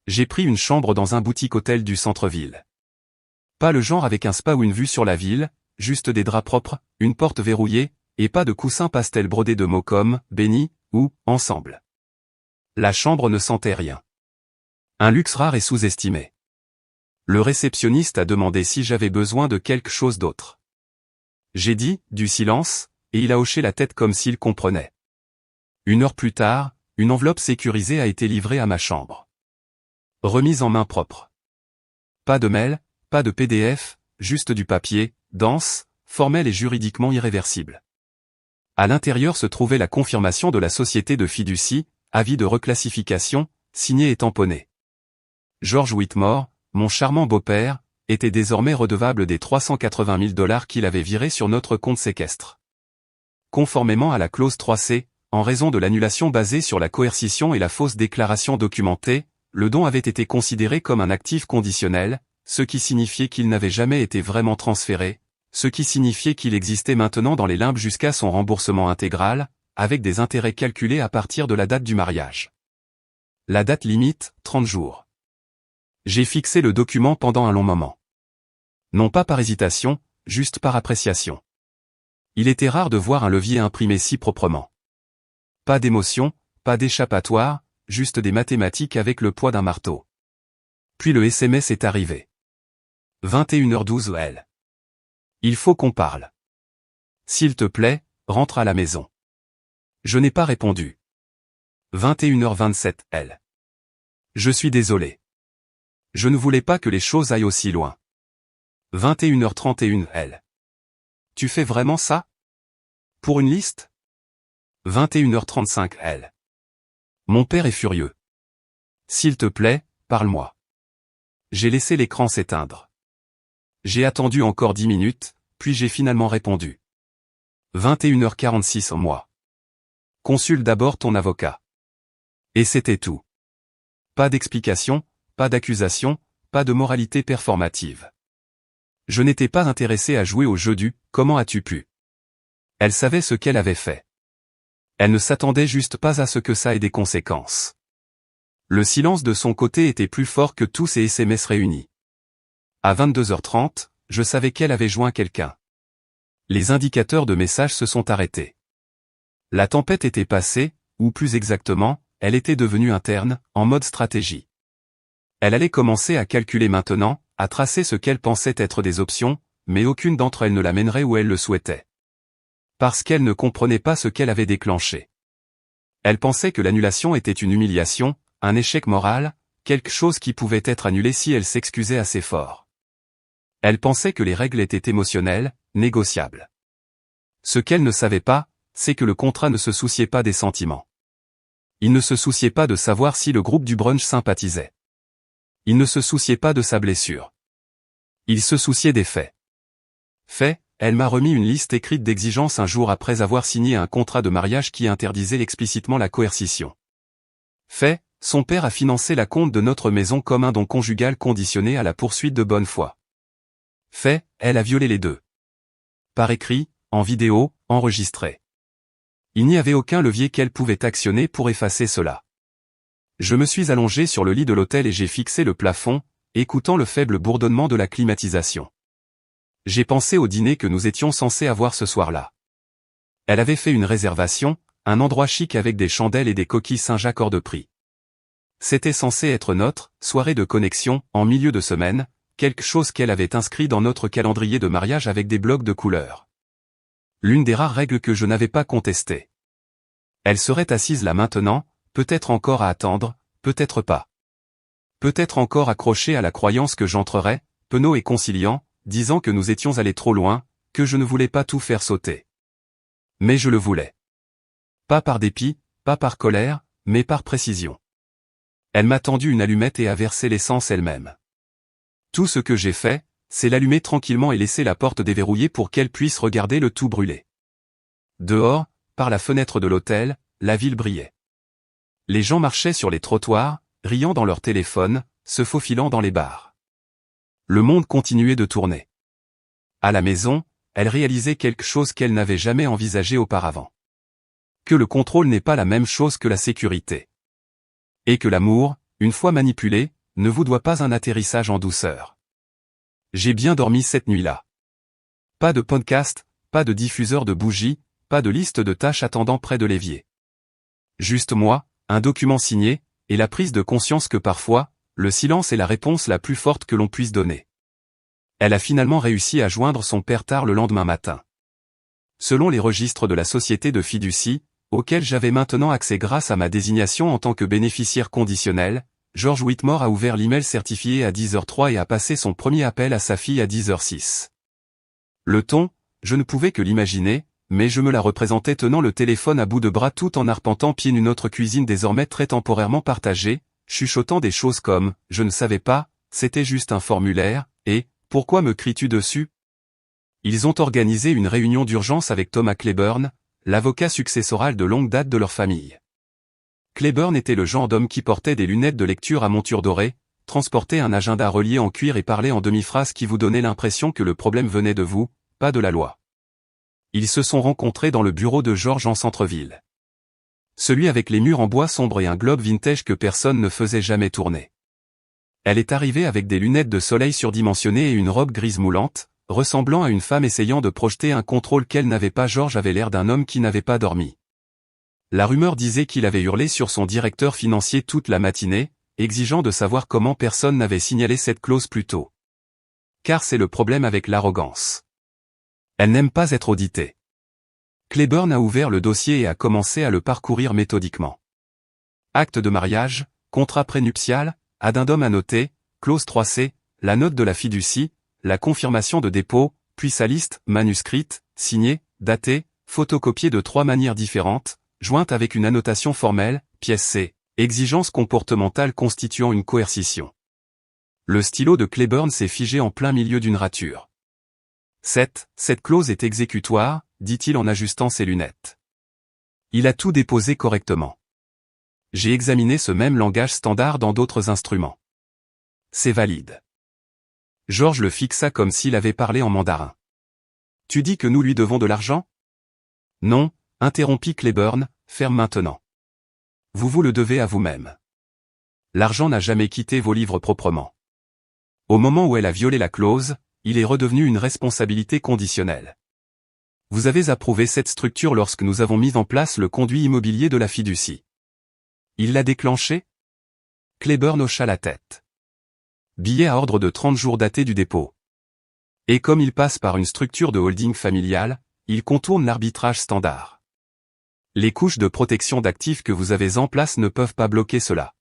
J'ai pris une chambre dans un boutique-hôtel du centre-ville. Pas le genre avec un spa ou une vue sur la ville, juste des draps propres, une porte verrouillée, et pas de coussins pastel brodés de mots comme « béni » ou « ensemble ». La chambre ne sentait rien. Un luxe rare et sous-estimé. Le réceptionniste a demandé si j'avais besoin de quelque chose d'autre. J'ai dit « du silence » et il a hoché la tête comme s'il comprenait. 1 heure plus tard, une enveloppe sécurisée a été livrée à ma chambre. Remise en main propre. Pas de mail, pas de PDF, juste du papier, dense, formel et juridiquement irréversible. À l'intérieur se trouvait la confirmation de la société de fiducie, avis de reclassification, signé et tamponné. George Whitmore, mon charmant beau-père, était désormais redevable des $380 000 qu'il avait virés sur notre compte séquestre. Conformément à la clause 3C, en raison de l'annulation basée sur la coercition et la fausse déclaration documentée, le don avait été considéré comme un actif conditionnel, ce qui signifiait qu'il n'avait jamais été vraiment transféré, ce qui signifiait qu'il existait maintenant dans les limbes jusqu'à son remboursement intégral, avec des intérêts calculés à partir de la date du mariage. La date limite, 30 jours. J'ai fixé le document pendant un long moment. Non pas par hésitation, juste par appréciation. Il était rare de voir un levier imprimé si proprement. Pas d'émotion, pas d'échappatoire, juste des mathématiques avec le poids d'un marteau. Puis le SMS est arrivé. 21h12 L. Il faut qu'on parle. S'il te plaît, rentre à la maison. Je n'ai pas répondu. 21h27 L. Je suis désolé. Je ne voulais pas que les choses aillent aussi loin. 21h31 L. Tu fais vraiment ça? Pour une liste? 21h35 L. Mon père est furieux. S'il te plaît, parle-moi. J'ai laissé l'écran s'éteindre. J'ai attendu encore 10 minutes, puis j'ai finalement répondu. 21h46 Moi. Consulte d'abord ton avocat. Et c'était tout. Pas d'explication, pas d'accusation, pas de moralité performative. Je n'étais pas intéressé à jouer au jeu du « comment as-tu pu ?» Elle savait ce qu'elle avait fait. Elle ne s'attendait juste pas à ce que ça ait des conséquences. Le silence de son côté était plus fort que tous ses SMS réunis. À 22h30, je savais qu'elle avait joint quelqu'un. Les indicateurs de messages se sont arrêtés. La tempête était passée, ou plus exactement, elle était devenue interne, en mode stratégie. Elle allait commencer à calculer maintenant, à tracer ce qu'elle pensait être des options, mais aucune d'entre elles ne la mènerait où elle le souhaitait. Parce qu'elle ne comprenait pas ce qu'elle avait déclenché. Elle pensait que l'annulation était une humiliation, un échec moral, quelque chose qui pouvait être annulé si elle s'excusait assez fort. Elle pensait que les règles étaient émotionnelles, négociables. Ce qu'elle ne savait pas, c'est que le contrat ne se souciait pas des sentiments. Il ne se souciait pas de savoir si le groupe du brunch sympathisait. Il ne se souciait pas de sa blessure. Il se souciait des faits. Faits, elle m'a remis une liste écrite d'exigences un jour après avoir signé un contrat de mariage qui interdisait explicitement la coercition. Fait, son père a financé la compte de notre maison comme un don conjugal conditionné à la poursuite de bonne foi. Fait, elle a violé les deux. Par écrit, en vidéo, enregistré. Il n'y avait aucun levier qu'elle pouvait actionner pour effacer cela. Je me suis allongé sur le lit de l'hôtel et j'ai fixé le plafond, écoutant le faible bourdonnement de la climatisation. J'ai pensé au dîner que nous étions censés avoir ce soir-là. Elle avait fait une réservation, un endroit chic avec des chandelles et des coquilles Saint-Jacques hors de prix. C'était censé être notre soirée de connexion, en milieu de semaine, quelque chose qu'elle avait inscrit dans notre calendrier de mariage avec des blocs de couleurs. L'une des rares règles que je n'avais pas contestées. Elle serait assise là maintenant, peut-être encore à attendre, peut-être pas. Peut-être encore accrochée à la croyance que j'entrerais, penaud et conciliant, disant que nous étions allés trop loin, que je ne voulais pas tout faire sauter. Mais je le voulais. Pas par dépit, pas par colère, mais par précision. Elle m'a tendu une allumette et a versé l'essence elle-même. Tout ce que j'ai fait, c'est l'allumer tranquillement et laisser la porte déverrouillée pour qu'elle puisse regarder le tout brûler. Dehors, par la fenêtre de l'hôtel, la ville brillait. Les gens marchaient sur les trottoirs, riant dans leur téléphone, se faufilant dans les bars. Le monde continuait de tourner. À la maison, elle réalisait quelque chose qu'elle n'avait jamais envisagé auparavant. Que le contrôle n'est pas la même chose que la sécurité. Et que l'amour, une fois manipulé, ne vous doit pas un atterrissage en douceur. J'ai bien dormi cette nuit-là. Pas de podcast, pas de diffuseur de bougies, pas de liste de tâches attendant près de l'évier. Juste moi, un document signé, et la prise de conscience que parfois, le silence est la réponse la plus forte que l'on puisse donner. Elle a finalement réussi à joindre son père tard le lendemain matin. Selon les registres de la société de fiducie, auquel j'avais maintenant accès grâce à ma désignation en tant que bénéficiaire conditionnel, George Whitmore a ouvert l'email certifié à 10h03 et a passé son premier appel à sa fille à 10h06. Le ton, je ne pouvais que l'imaginer, mais je me la représentais tenant le téléphone à bout de bras tout en arpentant pieds nus notre cuisine désormais très temporairement partagée, chuchotant des choses comme « je ne savais pas, c'était juste un formulaire » et « pourquoi me cries-tu dessus ?» Ils ont organisé une réunion d'urgence avec Thomas Claiborne, l'avocat successoral de longue date de leur famille. Claiborne était le genre d'homme qui portait des lunettes de lecture à monture dorée, transportait un agenda relié en cuir et parlait en demi-phrase qui vous donnait l'impression que le problème venait de vous, pas de la loi. Ils se sont rencontrés dans le bureau de George en centre-ville. Celui avec les murs en bois sombre et un globe vintage que personne ne faisait jamais tourner. Elle est arrivée avec des lunettes de soleil surdimensionnées et une robe grise moulante, ressemblant à une femme essayant de projeter un contrôle qu'elle n'avait pas. George avait l'air d'un homme qui n'avait pas dormi. La rumeur disait qu'il avait hurlé sur son directeur financier toute la matinée, exigeant de savoir comment personne n'avait signalé cette clause plus tôt. Car c'est le problème avec l'arrogance. Elle n'aime pas être auditée. Cleburne a ouvert le dossier et a commencé à le parcourir méthodiquement. Acte de mariage, contrat prénuptial, addendum annoté, clause 3C, la note de la fiducie, la confirmation de dépôt, puis sa liste, manuscrite, signée, datée, photocopiée de 3 manières différentes, jointe avec une annotation formelle, pièce C, exigence comportementale constituant une coercition. Le stylo de Cleburne s'est figé en plein milieu d'une rature. Cette clause est exécutoire, dit-il en ajustant ses lunettes. Il a tout déposé correctement. J'ai examiné ce même langage standard dans d'autres instruments. C'est valide. George le fixa comme s'il avait parlé en mandarin. Tu dis que nous lui devons de l'argent? Non, interrompit Cleburne, ferme maintenant. Vous vous le devez à vous-même. L'argent n'a jamais quitté vos livres proprement. Au moment où elle a violé la clause, il est redevenu une responsabilité conditionnelle. Vous avez approuvé cette structure lorsque nous avons mis en place le conduit immobilier de la fiducie. Il l'a déclenché? Cleburne hocha la tête. Billet à ordre de 30 jours daté du dépôt. Et comme il passe par une structure de holding familiale, il contourne l'arbitrage standard. Les couches de protection d'actifs que vous avez en place ne peuvent pas bloquer cela.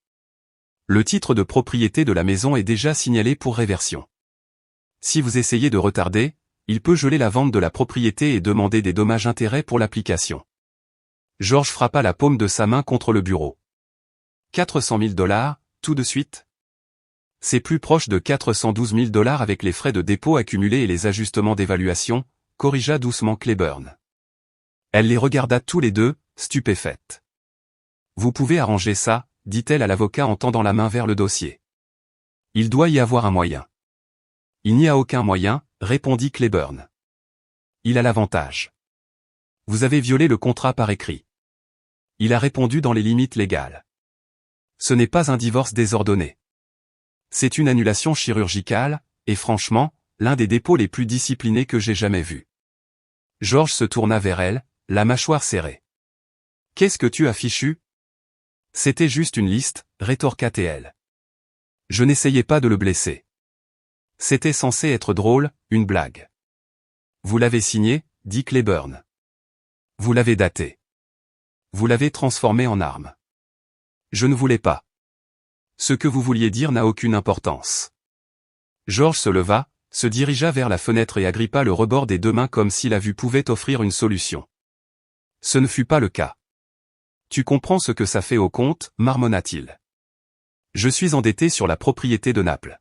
Le titre de propriété de la maison est déjà signalé pour réversion. Si vous essayez de retarder, il peut geler la vente de la propriété et demander des dommages-intérêts pour l'application. George frappa la paume de sa main contre le bureau. 400 000 $, tout de suite? C'est plus proche de 412 000 $ avec les frais de dépôt accumulés et les ajustements d'évaluation, corrigea doucement Cleburne. Elle les regarda tous les deux, stupéfaite. Vous pouvez arranger ça, dit-elle à l'avocat en tendant la main vers le dossier. Il doit y avoir un moyen. Il n'y a aucun moyen, répondit Cleburne. Il a l'avantage. Vous avez violé le contrat par écrit. Il a répondu dans les limites légales. Ce n'est pas un divorce désordonné. C'est une annulation chirurgicale, et franchement, l'un des dépôts les plus disciplinés que j'ai jamais vus. George se tourna vers elle, la mâchoire serrée. Qu'est-ce que tu as fichu? C'était juste une liste, rétorqua-t-elle. Je n'essayais pas de le blesser. C'était censé être drôle, une blague. Vous l'avez signé, dit Cleburne. Vous l'avez daté. Vous l'avez transformé en arme. Je ne voulais pas. Ce que vous vouliez dire n'a aucune importance. George se leva, se dirigea vers la fenêtre et agrippa le rebord des deux mains comme si la vue pouvait offrir une solution. Ce ne fut pas le cas. Tu comprends ce que ça fait au compte, marmonna-t-il. Je suis endetté sur la propriété de Naples.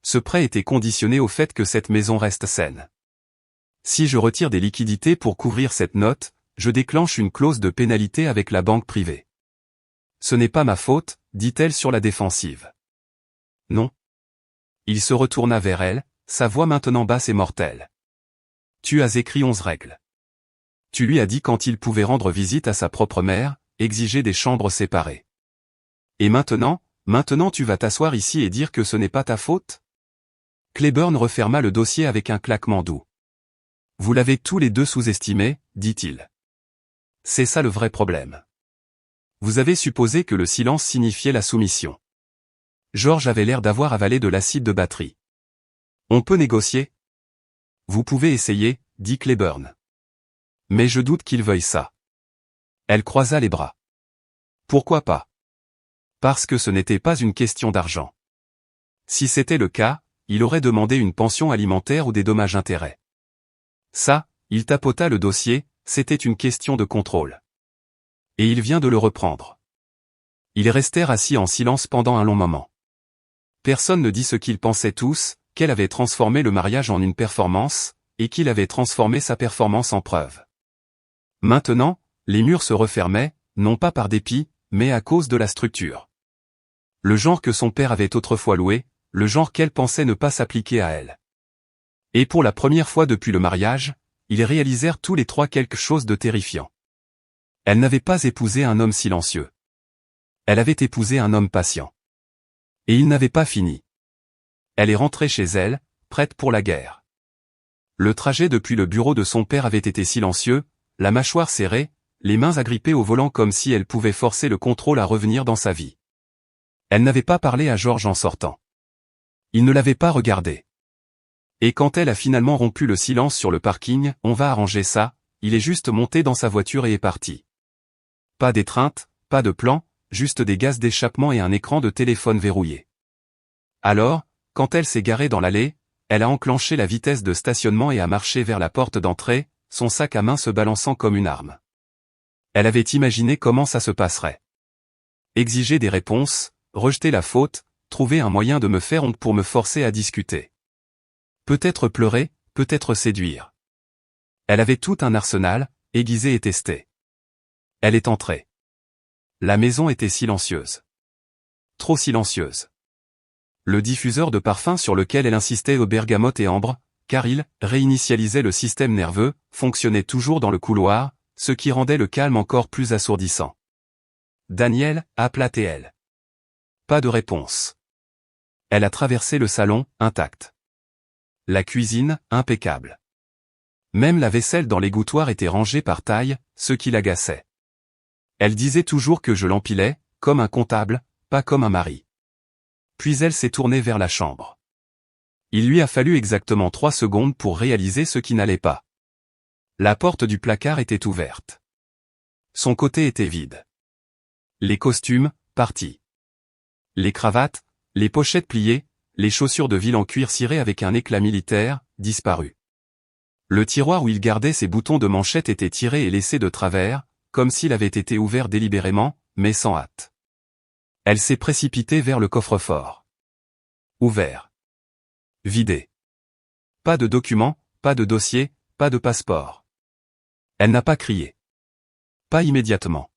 Ce prêt était conditionné au fait que cette maison reste saine. Si je retire des liquidités pour couvrir cette note, je déclenche une clause de pénalité avec la banque privée. Ce n'est pas ma faute, dit-elle sur la défensive. Non. Il se retourna vers elle, sa voix maintenant basse et mortelle. Tu as écrit 11 règles. Tu lui as dit quand il pouvait rendre visite à sa propre mère, exiger des chambres séparées. Et maintenant tu vas t'asseoir ici et dire que ce n'est pas ta faute? Cleburne referma le dossier avec un claquement doux. Vous l'avez tous les deux sous-estimé, dit-il. C'est ça le vrai problème. Vous avez supposé que le silence signifiait la soumission. George avait l'air d'avoir avalé de l'acide de batterie. On peut négocier? Vous pouvez essayer, dit Cleburne. Mais je doute qu'il veuille ça. Elle croisa les bras. Pourquoi pas? Parce que ce n'était pas une question d'argent. Si c'était le cas, il aurait demandé une pension alimentaire ou des dommages-intérêts. Ça, il tapota le dossier, c'était une question de contrôle. Et il vient de le reprendre. Ils restèrent assis en silence pendant un long moment. Personne ne dit ce qu'ils pensaient tous, qu'elle avait transformé le mariage en une performance, et qu'il avait transformé sa performance en preuve. Maintenant, les murs se refermaient, non pas par dépit, mais à cause de la structure. Le genre que son père avait autrefois loué, le genre qu'elle pensait ne pas s'appliquer à elle. Et pour la première fois depuis le mariage, ils réalisèrent tous les trois quelque chose de terrifiant. Elle n'avait pas épousé un homme silencieux. Elle avait épousé un homme patient. Et il n'avait pas fini. Elle est rentrée chez elle, prête pour la guerre. Le trajet depuis le bureau de son père avait été silencieux, la mâchoire serrée, les mains agrippées au volant comme si elle pouvait forcer le contrôle à revenir dans sa vie. Elle n'avait pas parlé à Georges en sortant. Il ne l'avait pas regardé. Et quand elle a finalement rompu le silence sur le parking, on va arranger ça, il est juste monté dans sa voiture et est parti. Pas d'étreinte, pas de plan, juste des gaz d'échappement et un écran de téléphone verrouillé. Alors, quand elle s'est garée dans l'allée, elle a enclenché la vitesse de stationnement et a marché vers la porte d'entrée, son sac à main se balançant comme une arme. Elle avait imaginé comment ça se passerait. Exiger des réponses, rejeter la faute, trouver un moyen de me faire honte pour me forcer à discuter. Peut-être pleurer, peut-être séduire. Elle avait tout un arsenal, aiguisé et testé. Elle est entrée. La maison était silencieuse. Trop silencieuse. Le diffuseur de parfum sur lequel elle insistait au bergamote et ambre, car il réinitialisait le système nerveux, fonctionnait toujours dans le couloir, ce qui rendait le calme encore plus assourdissant. Daniel, appela T.L. Pas de réponse. Elle a traversé le salon, intacte. La cuisine, impeccable. Même la vaisselle dans l'égouttoir était rangée par taille, ce qui l'agaçait. Elle disait toujours que je l'empilais, comme un comptable, pas comme un mari. Puis elle s'est tournée vers la chambre. Il lui a fallu exactement 3 secondes pour réaliser ce qui n'allait pas. La porte du placard était ouverte. Son côté était vide. Les costumes, partis. Les cravates, les pochettes pliées, les chaussures de ville en cuir ciré avec un éclat militaire, disparus. Le tiroir où il gardait ses boutons de manchette était tiré et laissé de travers, comme s'il avait été ouvert délibérément, mais sans hâte. Elle s'est précipitée vers le coffre-fort. Ouvert. Vidé. Pas de documents, pas de dossier, pas de passeport. Elle n'a pas crié. Pas immédiatement.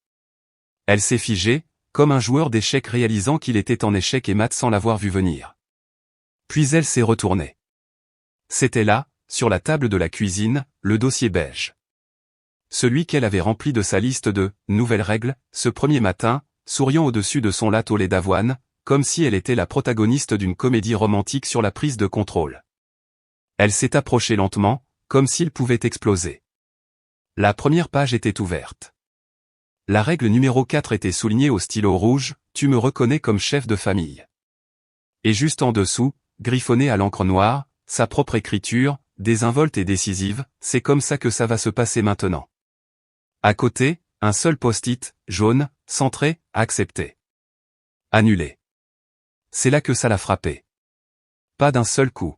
Elle s'est figée, comme un joueur d'échecs réalisant qu'il était en échec et mat sans l'avoir vu venir. Puis elle s'est retournée. C'était là, sur la table de la cuisine, le dossier beige. Celui qu'elle avait rempli de sa liste de « nouvelles règles » ce premier matin, souriant au-dessus de son latte au lait d'avoine, comme si elle était la protagoniste d'une comédie romantique sur la prise de contrôle. Elle s'est approchée lentement, comme s'il pouvait exploser. La première page était ouverte. La règle numéro 4 était soulignée au stylo rouge, « Tu me reconnais comme chef de famille ». Et juste en dessous, griffonné à l'encre noire, sa propre écriture, désinvolte et décisive, c'est comme ça que ça va se passer maintenant. À côté, un seul post-it, jaune, centré, accepté. Annulé. C'est là que ça l'a frappé. Pas d'un seul coup.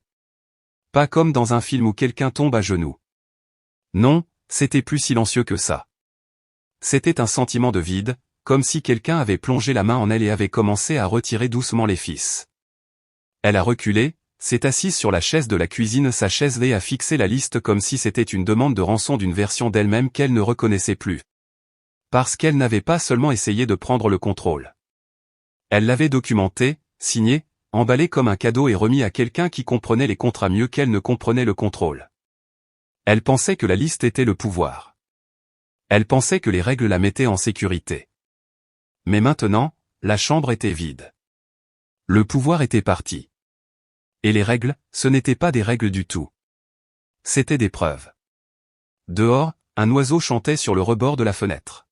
Pas comme dans un film où quelqu'un tombe à genoux. Non, c'était plus silencieux que ça. C'était un sentiment de vide, comme si quelqu'un avait plongé la main en elle et avait commencé à retirer doucement les fils. Elle a reculé, s'est assise sur la chaise de la cuisine, sa chaise et a fixé la liste comme si c'était une demande de rançon d'une version d'elle-même qu'elle ne reconnaissait plus. Parce qu'elle n'avait pas seulement essayé de prendre le contrôle. Elle l'avait documenté, signé, emballé comme un cadeau et remis à quelqu'un qui comprenait les contrats mieux qu'elle ne comprenait le contrôle. Elle pensait que la liste était le pouvoir. Elle pensait que les règles la mettaient en sécurité. Mais maintenant, la chambre était vide. Le pouvoir était parti. Et les règles, ce n'étaient pas des règles du tout. C'étaient des preuves. Dehors, un oiseau chantait sur le rebord de la fenêtre.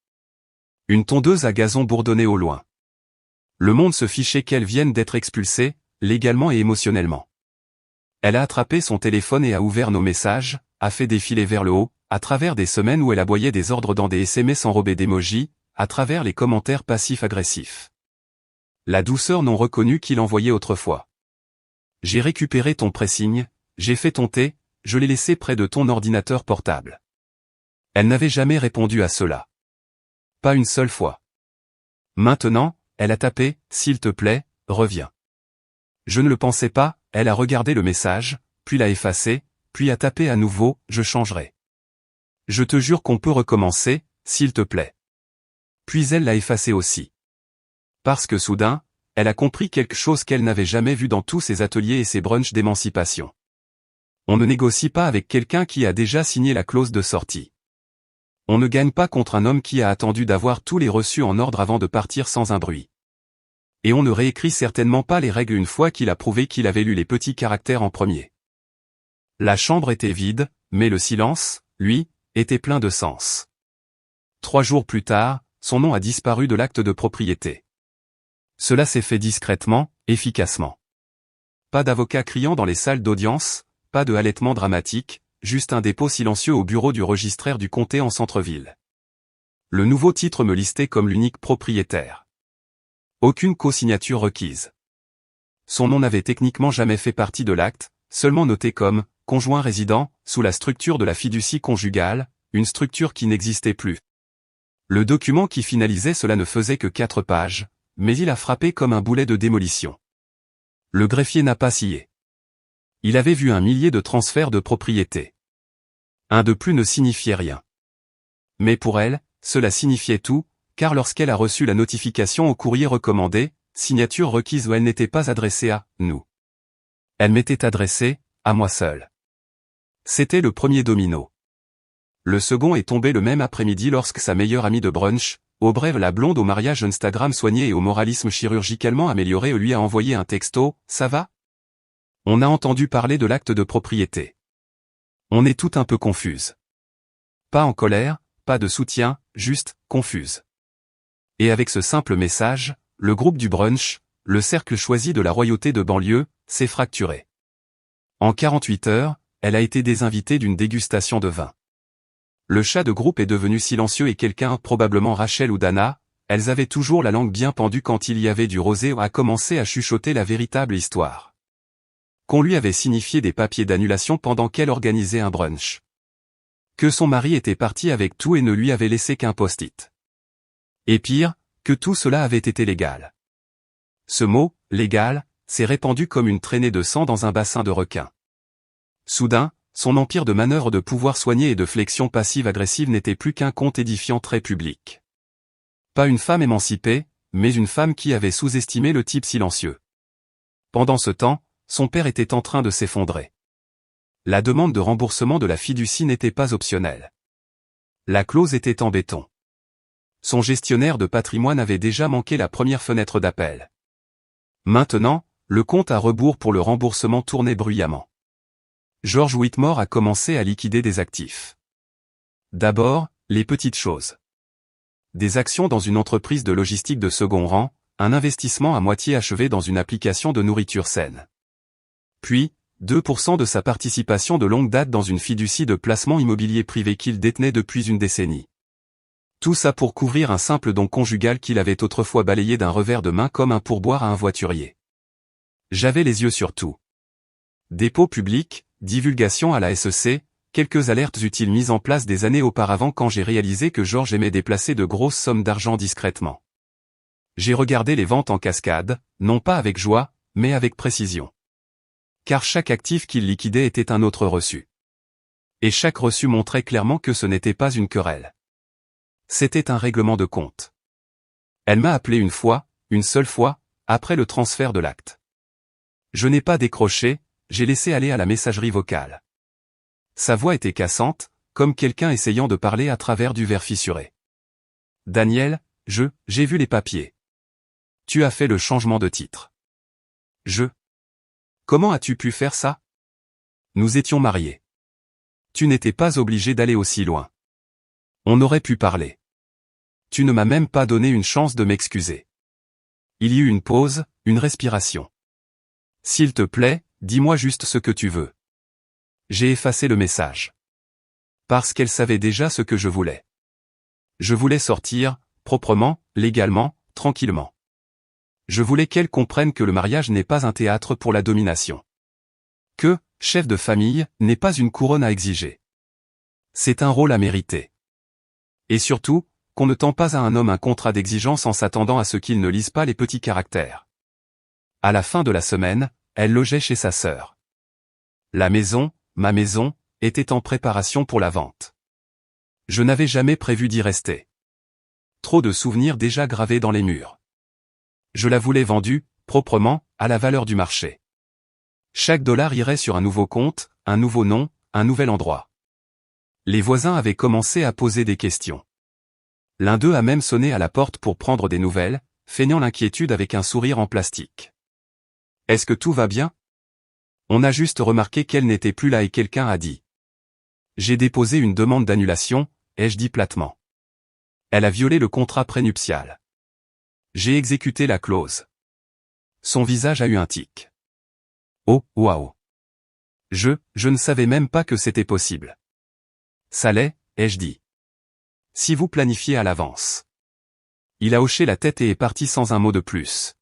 Une tondeuse à gazon bourdonnait au loin. Le monde se fichait qu'elle vienne d'être expulsée, légalement et émotionnellement. Elle a attrapé son téléphone et a ouvert nos messages, a fait défiler vers le haut, à travers des semaines où elle aboyait des ordres dans des SMS enrobés d'émojis, à travers les commentaires passifs-agressifs. La douceur non reconnue qu'il envoyait autrefois. J'ai récupéré ton pressigne, j'ai fait ton thé, je l'ai laissé près de ton ordinateur portable. Elle n'avait jamais répondu à cela. Pas une seule fois. Maintenant, elle a tapé, s'il te plaît, reviens. Je ne le pensais pas, elle a regardé le message, puis l'a effacé, puis a tapé à nouveau, je changerai. Je te jure qu'on peut recommencer, s'il te plaît. Puis elle l'a effacé aussi. Parce que soudain, elle a compris quelque chose qu'elle n'avait jamais vu dans tous ses ateliers et ses brunchs d'émancipation. On ne négocie pas avec quelqu'un qui a déjà signé la clause de sortie. On ne gagne pas contre un homme qui a attendu d'avoir tous les reçus en ordre avant de partir sans un bruit. Et on ne réécrit certainement pas les règles une fois qu'il a prouvé qu'il avait lu les petits caractères en premier. La chambre était vide, mais le silence, lui, était plein de sens. 3 jours plus tard, son nom a disparu de l'acte de propriété. Cela s'est fait discrètement, efficacement. Pas d'avocat criant dans les salles d'audience, pas de halètement dramatique, juste un dépôt silencieux au bureau du registraire du comté en centre-ville. Le nouveau titre me listait comme l'unique propriétaire. Aucune co-signature requise. Son nom n'avait techniquement jamais fait partie de l'acte, seulement noté comme « conjoint résident » sous la structure de la fiducie conjugale, une structure qui n'existait plus. Le document qui finalisait cela ne faisait que 4 pages, mais il a frappé comme un boulet de démolition. Le greffier n'a pas scié. Il avait vu 1 millier de transferts de propriété. Un de plus ne signifiait rien. Mais pour elle, cela signifiait tout, car lorsqu'elle a reçu la notification au courrier recommandé, signature requise où elle n'était pas adressée à « nous ». Elle m'était adressée, à moi seul. C'était le premier domino. Le second est tombé le même après-midi lorsque sa meilleure amie de brunch, Aubrey la blonde au mariage Instagram soigné et au moralisme chirurgicalement amélioré lui a envoyé un texto « Ça va ?» On a entendu parler de l'acte de propriété. On est tout un peu confuse. Pas en colère, pas de soutien, juste confuse. Et avec ce simple message, le groupe du brunch, le cercle choisi de la royauté de banlieue, s'est fracturé. En 48 heures, elle a été désinvitée d'une dégustation de vin. Le chat de groupe est devenu silencieux et quelqu'un, probablement Rachel ou Dana, elles avaient toujours la langue bien pendue quand il y avait du rosé, a commencé à chuchoter la véritable histoire. Qu'on lui avait signifié des papiers d'annulation pendant qu'elle organisait un brunch. Que son mari était parti avec tout et ne lui avait laissé qu'un post-it. Et pire, que tout cela avait été légal. Ce mot, légal, s'est répandu comme une traînée de sang dans un bassin de requins. Soudain, son empire de manœuvres de pouvoir soigné et de flexion passive-agressive n'était plus qu'un conte édifiant très public. Pas une femme émancipée, mais une femme qui avait sous-estimé le type silencieux. Pendant ce temps, son père était en train de s'effondrer. La demande de remboursement de la fiducie n'était pas optionnelle. La clause était en béton. Son gestionnaire de patrimoine avait déjà manqué la première fenêtre d'appel. Maintenant, le compte à rebours pour le remboursement tournait bruyamment. George Whitmore a commencé à liquider des actifs. D'abord, les petites choses. Des actions dans une entreprise de logistique de second rang, un investissement à moitié achevé dans une application de nourriture saine. Puis, 2% de sa participation de longue date dans une fiducie de placement immobilier privé qu'il détenait depuis une décennie. Tout ça pour couvrir un simple don conjugal qu'il avait autrefois balayé d'un revers de main comme un pourboire à un voiturier. J'avais les yeux sur tout. Dépôt public, divulgation à la SEC, quelques alertes utiles mises en place des années auparavant quand j'ai réalisé que George aimait déplacer de grosses sommes d'argent discrètement. J'ai regardé les ventes en cascade, non pas avec joie, mais avec précision. Car chaque actif qu'il liquidait était un autre reçu. Et chaque reçu montrait clairement que ce n'était pas une querelle. C'était un règlement de compte. Elle m'a appelé une fois, une seule fois, après le transfert de l'acte. Je n'ai pas décroché, j'ai laissé aller à la messagerie vocale. Sa voix était cassante, comme quelqu'un essayant de parler à travers du verre fissuré. Daniel, j'ai vu les papiers. Tu as fait le changement de titre. Comment as-tu pu faire ça? Nous étions mariés. Tu n'étais pas obligé d'aller aussi loin. On aurait pu parler. Tu ne m'as même pas donné une chance de m'excuser. Il y eut une pause, une respiration. S'il te plaît, dis-moi juste ce que tu veux. J'ai effacé le message. Parce qu'elle savait déjà ce que je voulais. Je voulais sortir, proprement, légalement, tranquillement. Je voulais qu'elle comprenne que le mariage n'est pas un théâtre pour la domination. Que, chef de famille, n'est pas une couronne à exiger. C'est un rôle à mériter. Et surtout, qu'on ne tend pas à un homme un contrat d'exigence en s'attendant à ce qu'il ne lise pas les petits caractères. À la fin de la semaine, elle logeait chez sa sœur. La maison, ma maison, était en préparation pour la vente. Je n'avais jamais prévu d'y rester. Trop de souvenirs déjà gravés dans les murs. Je la voulais vendue, proprement, à la valeur du marché. Chaque dollar irait sur un nouveau compte, un nouveau nom, un nouvel endroit. Les voisins avaient commencé à poser des questions. L'un d'eux a même sonné à la porte pour prendre des nouvelles, feignant l'inquiétude avec un sourire en plastique. Est-ce que tout va bien? On a juste remarqué qu'elle n'était plus là et quelqu'un a dit. J'ai déposé une demande d'annulation, ai-je dit platement. Elle a violé le contrat prénuptial. J'ai exécuté la clause. Son visage a eu un tic. Oh, waouh. Je ne savais même pas que c'était possible. Ça l'est, ai-je dit. Si vous planifiez à l'avance. Il a hoché la tête et est parti sans un mot de plus.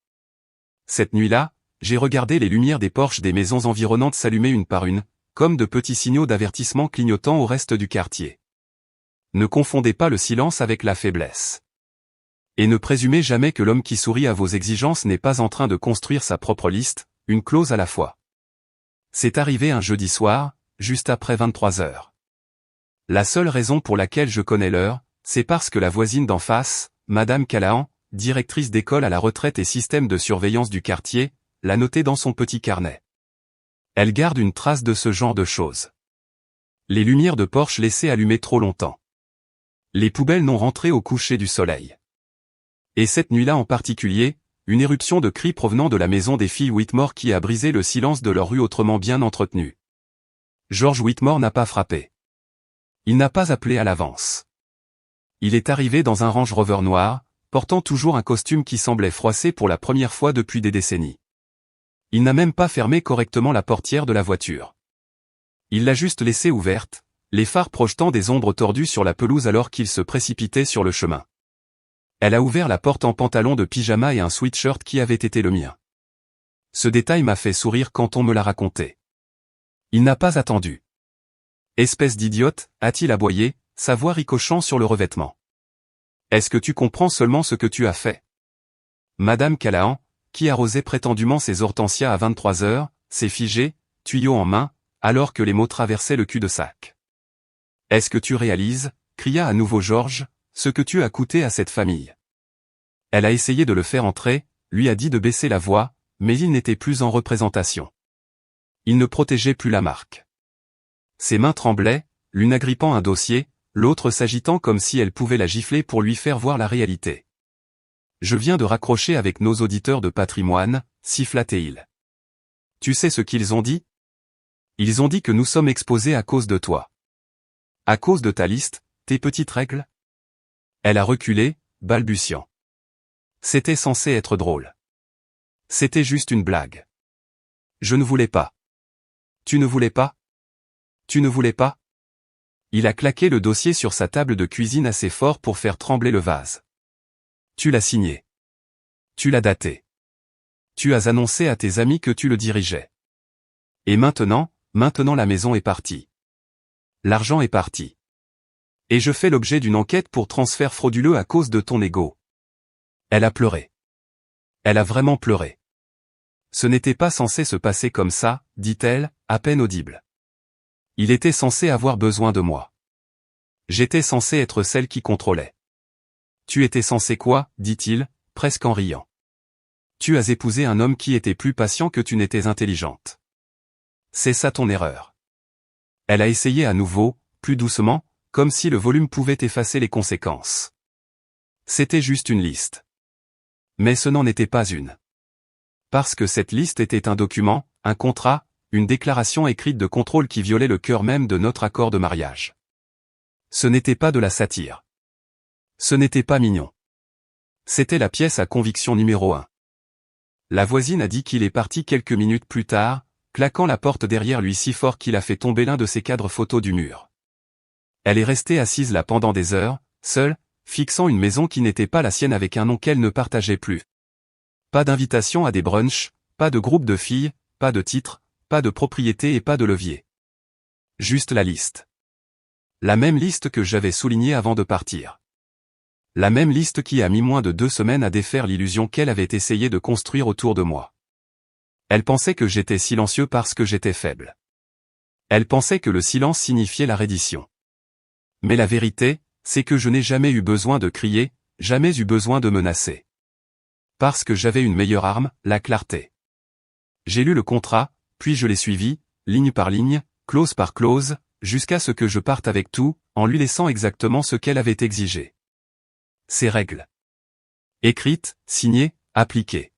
Cette nuit-là, j'ai regardé les lumières des porches des maisons environnantes s'allumer une par une, comme de petits signaux d'avertissement clignotant au reste du quartier. Ne confondez pas le silence avec la faiblesse. Et ne présumez jamais que l'homme qui sourit à vos exigences n'est pas en train de construire sa propre liste, une clause à la fois. C'est arrivé un jeudi soir, juste après 23 heures. La seule raison pour laquelle je connais l'heure, c'est parce que la voisine d'en face, Madame Callahan, directrice d'école à la retraite et système de surveillance du quartier, l'a noté dans son petit carnet. Elle garde une trace de ce genre de choses. Les lumières de porche laissées allumées trop longtemps. Les poubelles non rentrées au coucher du soleil. Et cette nuit-là en particulier, une éruption de cris provenant de la maison des filles Whitmore qui a brisé le silence de leur rue autrement bien entretenue. George Whitmore n'a pas frappé. Il n'a pas appelé à l'avance. Il est arrivé dans un Range Rover noir, portant toujours un costume qui semblait froissé pour la première fois depuis des décennies. Il n'a même pas fermé correctement la portière de la voiture. Il l'a juste laissée ouverte, les phares projetant des ombres tordues sur la pelouse alors qu'il se précipitait sur le chemin. Elle a ouvert la porte en pantalon de pyjama et un sweatshirt qui avait été le mien. Ce détail m'a fait sourire quand on me l'a raconté. Il n'a pas attendu. Espèce d'idiote, a-t-il aboyé, sa voix ricochant sur le revêtement. Est-ce que tu comprends seulement ce que tu as fait? Madame Callahan, qui arrosait prétendument ses hortensias à 23 heures, s'est figée, tuyau en main, alors que les mots traversaient le cul-de-sac. Est-ce que tu réalises, cria à nouveau George, ce que tu as coûté à cette famille? Elle a essayé de le faire entrer, lui a dit de baisser la voix, mais il n'était plus en représentation. Il ne protégeait plus la marque. Ses mains tremblaient, l'une agrippant un dossier, l'autre s'agitant comme si elle pouvait la gifler pour lui faire voir la réalité. Je viens de raccrocher avec nos auditeurs de patrimoine, siffla-t-il. Tu sais ce qu'ils ont dit? Ils ont dit que nous sommes exposés à cause de toi. À cause de ta liste, tes petites règles? Elle a reculé, balbutiant. C'était censé être drôle. C'était juste une blague. Je ne voulais pas. Tu ne voulais pas? Tu ne voulais pas? Il a claqué le dossier sur sa table de cuisine assez fort pour faire trembler le vase. Tu l'as signé. Tu l'as daté. Tu as annoncé à tes amis que tu le dirigeais. Et maintenant la maison est partie. L'argent est parti. Et je fais l'objet d'une enquête pour transfert frauduleux à cause de ton ego. Elle a pleuré. Elle a vraiment pleuré. Ce n'était pas censé se passer comme ça, dit-elle, à peine audible. Il était censé avoir besoin de moi. J'étais censé être celle qui contrôlait. Tu étais censé quoi, dit-il, presque en riant. Tu as épousé un homme qui était plus patient que tu n'étais intelligente. C'est ça ton erreur. Elle a essayé à nouveau, plus doucement, comme si le volume pouvait effacer les conséquences. C'était juste une liste. Mais ce n'en était pas une. Parce que cette liste était un document, un contrat, une déclaration écrite de contrôle qui violait le cœur même de notre accord de mariage. Ce n'était pas de la satire. Ce n'était pas mignon. C'était la pièce à conviction numéro 1. La voisine a dit qu'il est parti quelques minutes plus tard, claquant la porte derrière lui si fort qu'il a fait tomber l'un de ses cadres photos du mur. Elle est restée assise là pendant des heures, seule, fixant une maison qui n'était pas la sienne avec un nom qu'elle ne partageait plus. Pas d'invitation à des brunchs, pas de groupe de filles, pas de titre, pas de propriété et pas de levier. Juste la liste. La même liste que j'avais soulignée avant de partir. La même liste qui a mis moins de 2 semaines à défaire l'illusion qu'elle avait essayé de construire autour de moi. Elle pensait que j'étais silencieux parce que j'étais faible. Elle pensait que le silence signifiait la reddition. Mais la vérité, c'est que je n'ai jamais eu besoin de crier, jamais eu besoin de menacer. Parce que j'avais une meilleure arme, la clarté. J'ai lu le contrat, puis je l'ai suivi, ligne par ligne, clause par clause, jusqu'à ce que je parte avec tout, en lui laissant exactement ce qu'elle avait exigé. Ses règles. Écrite, signée, appliquée.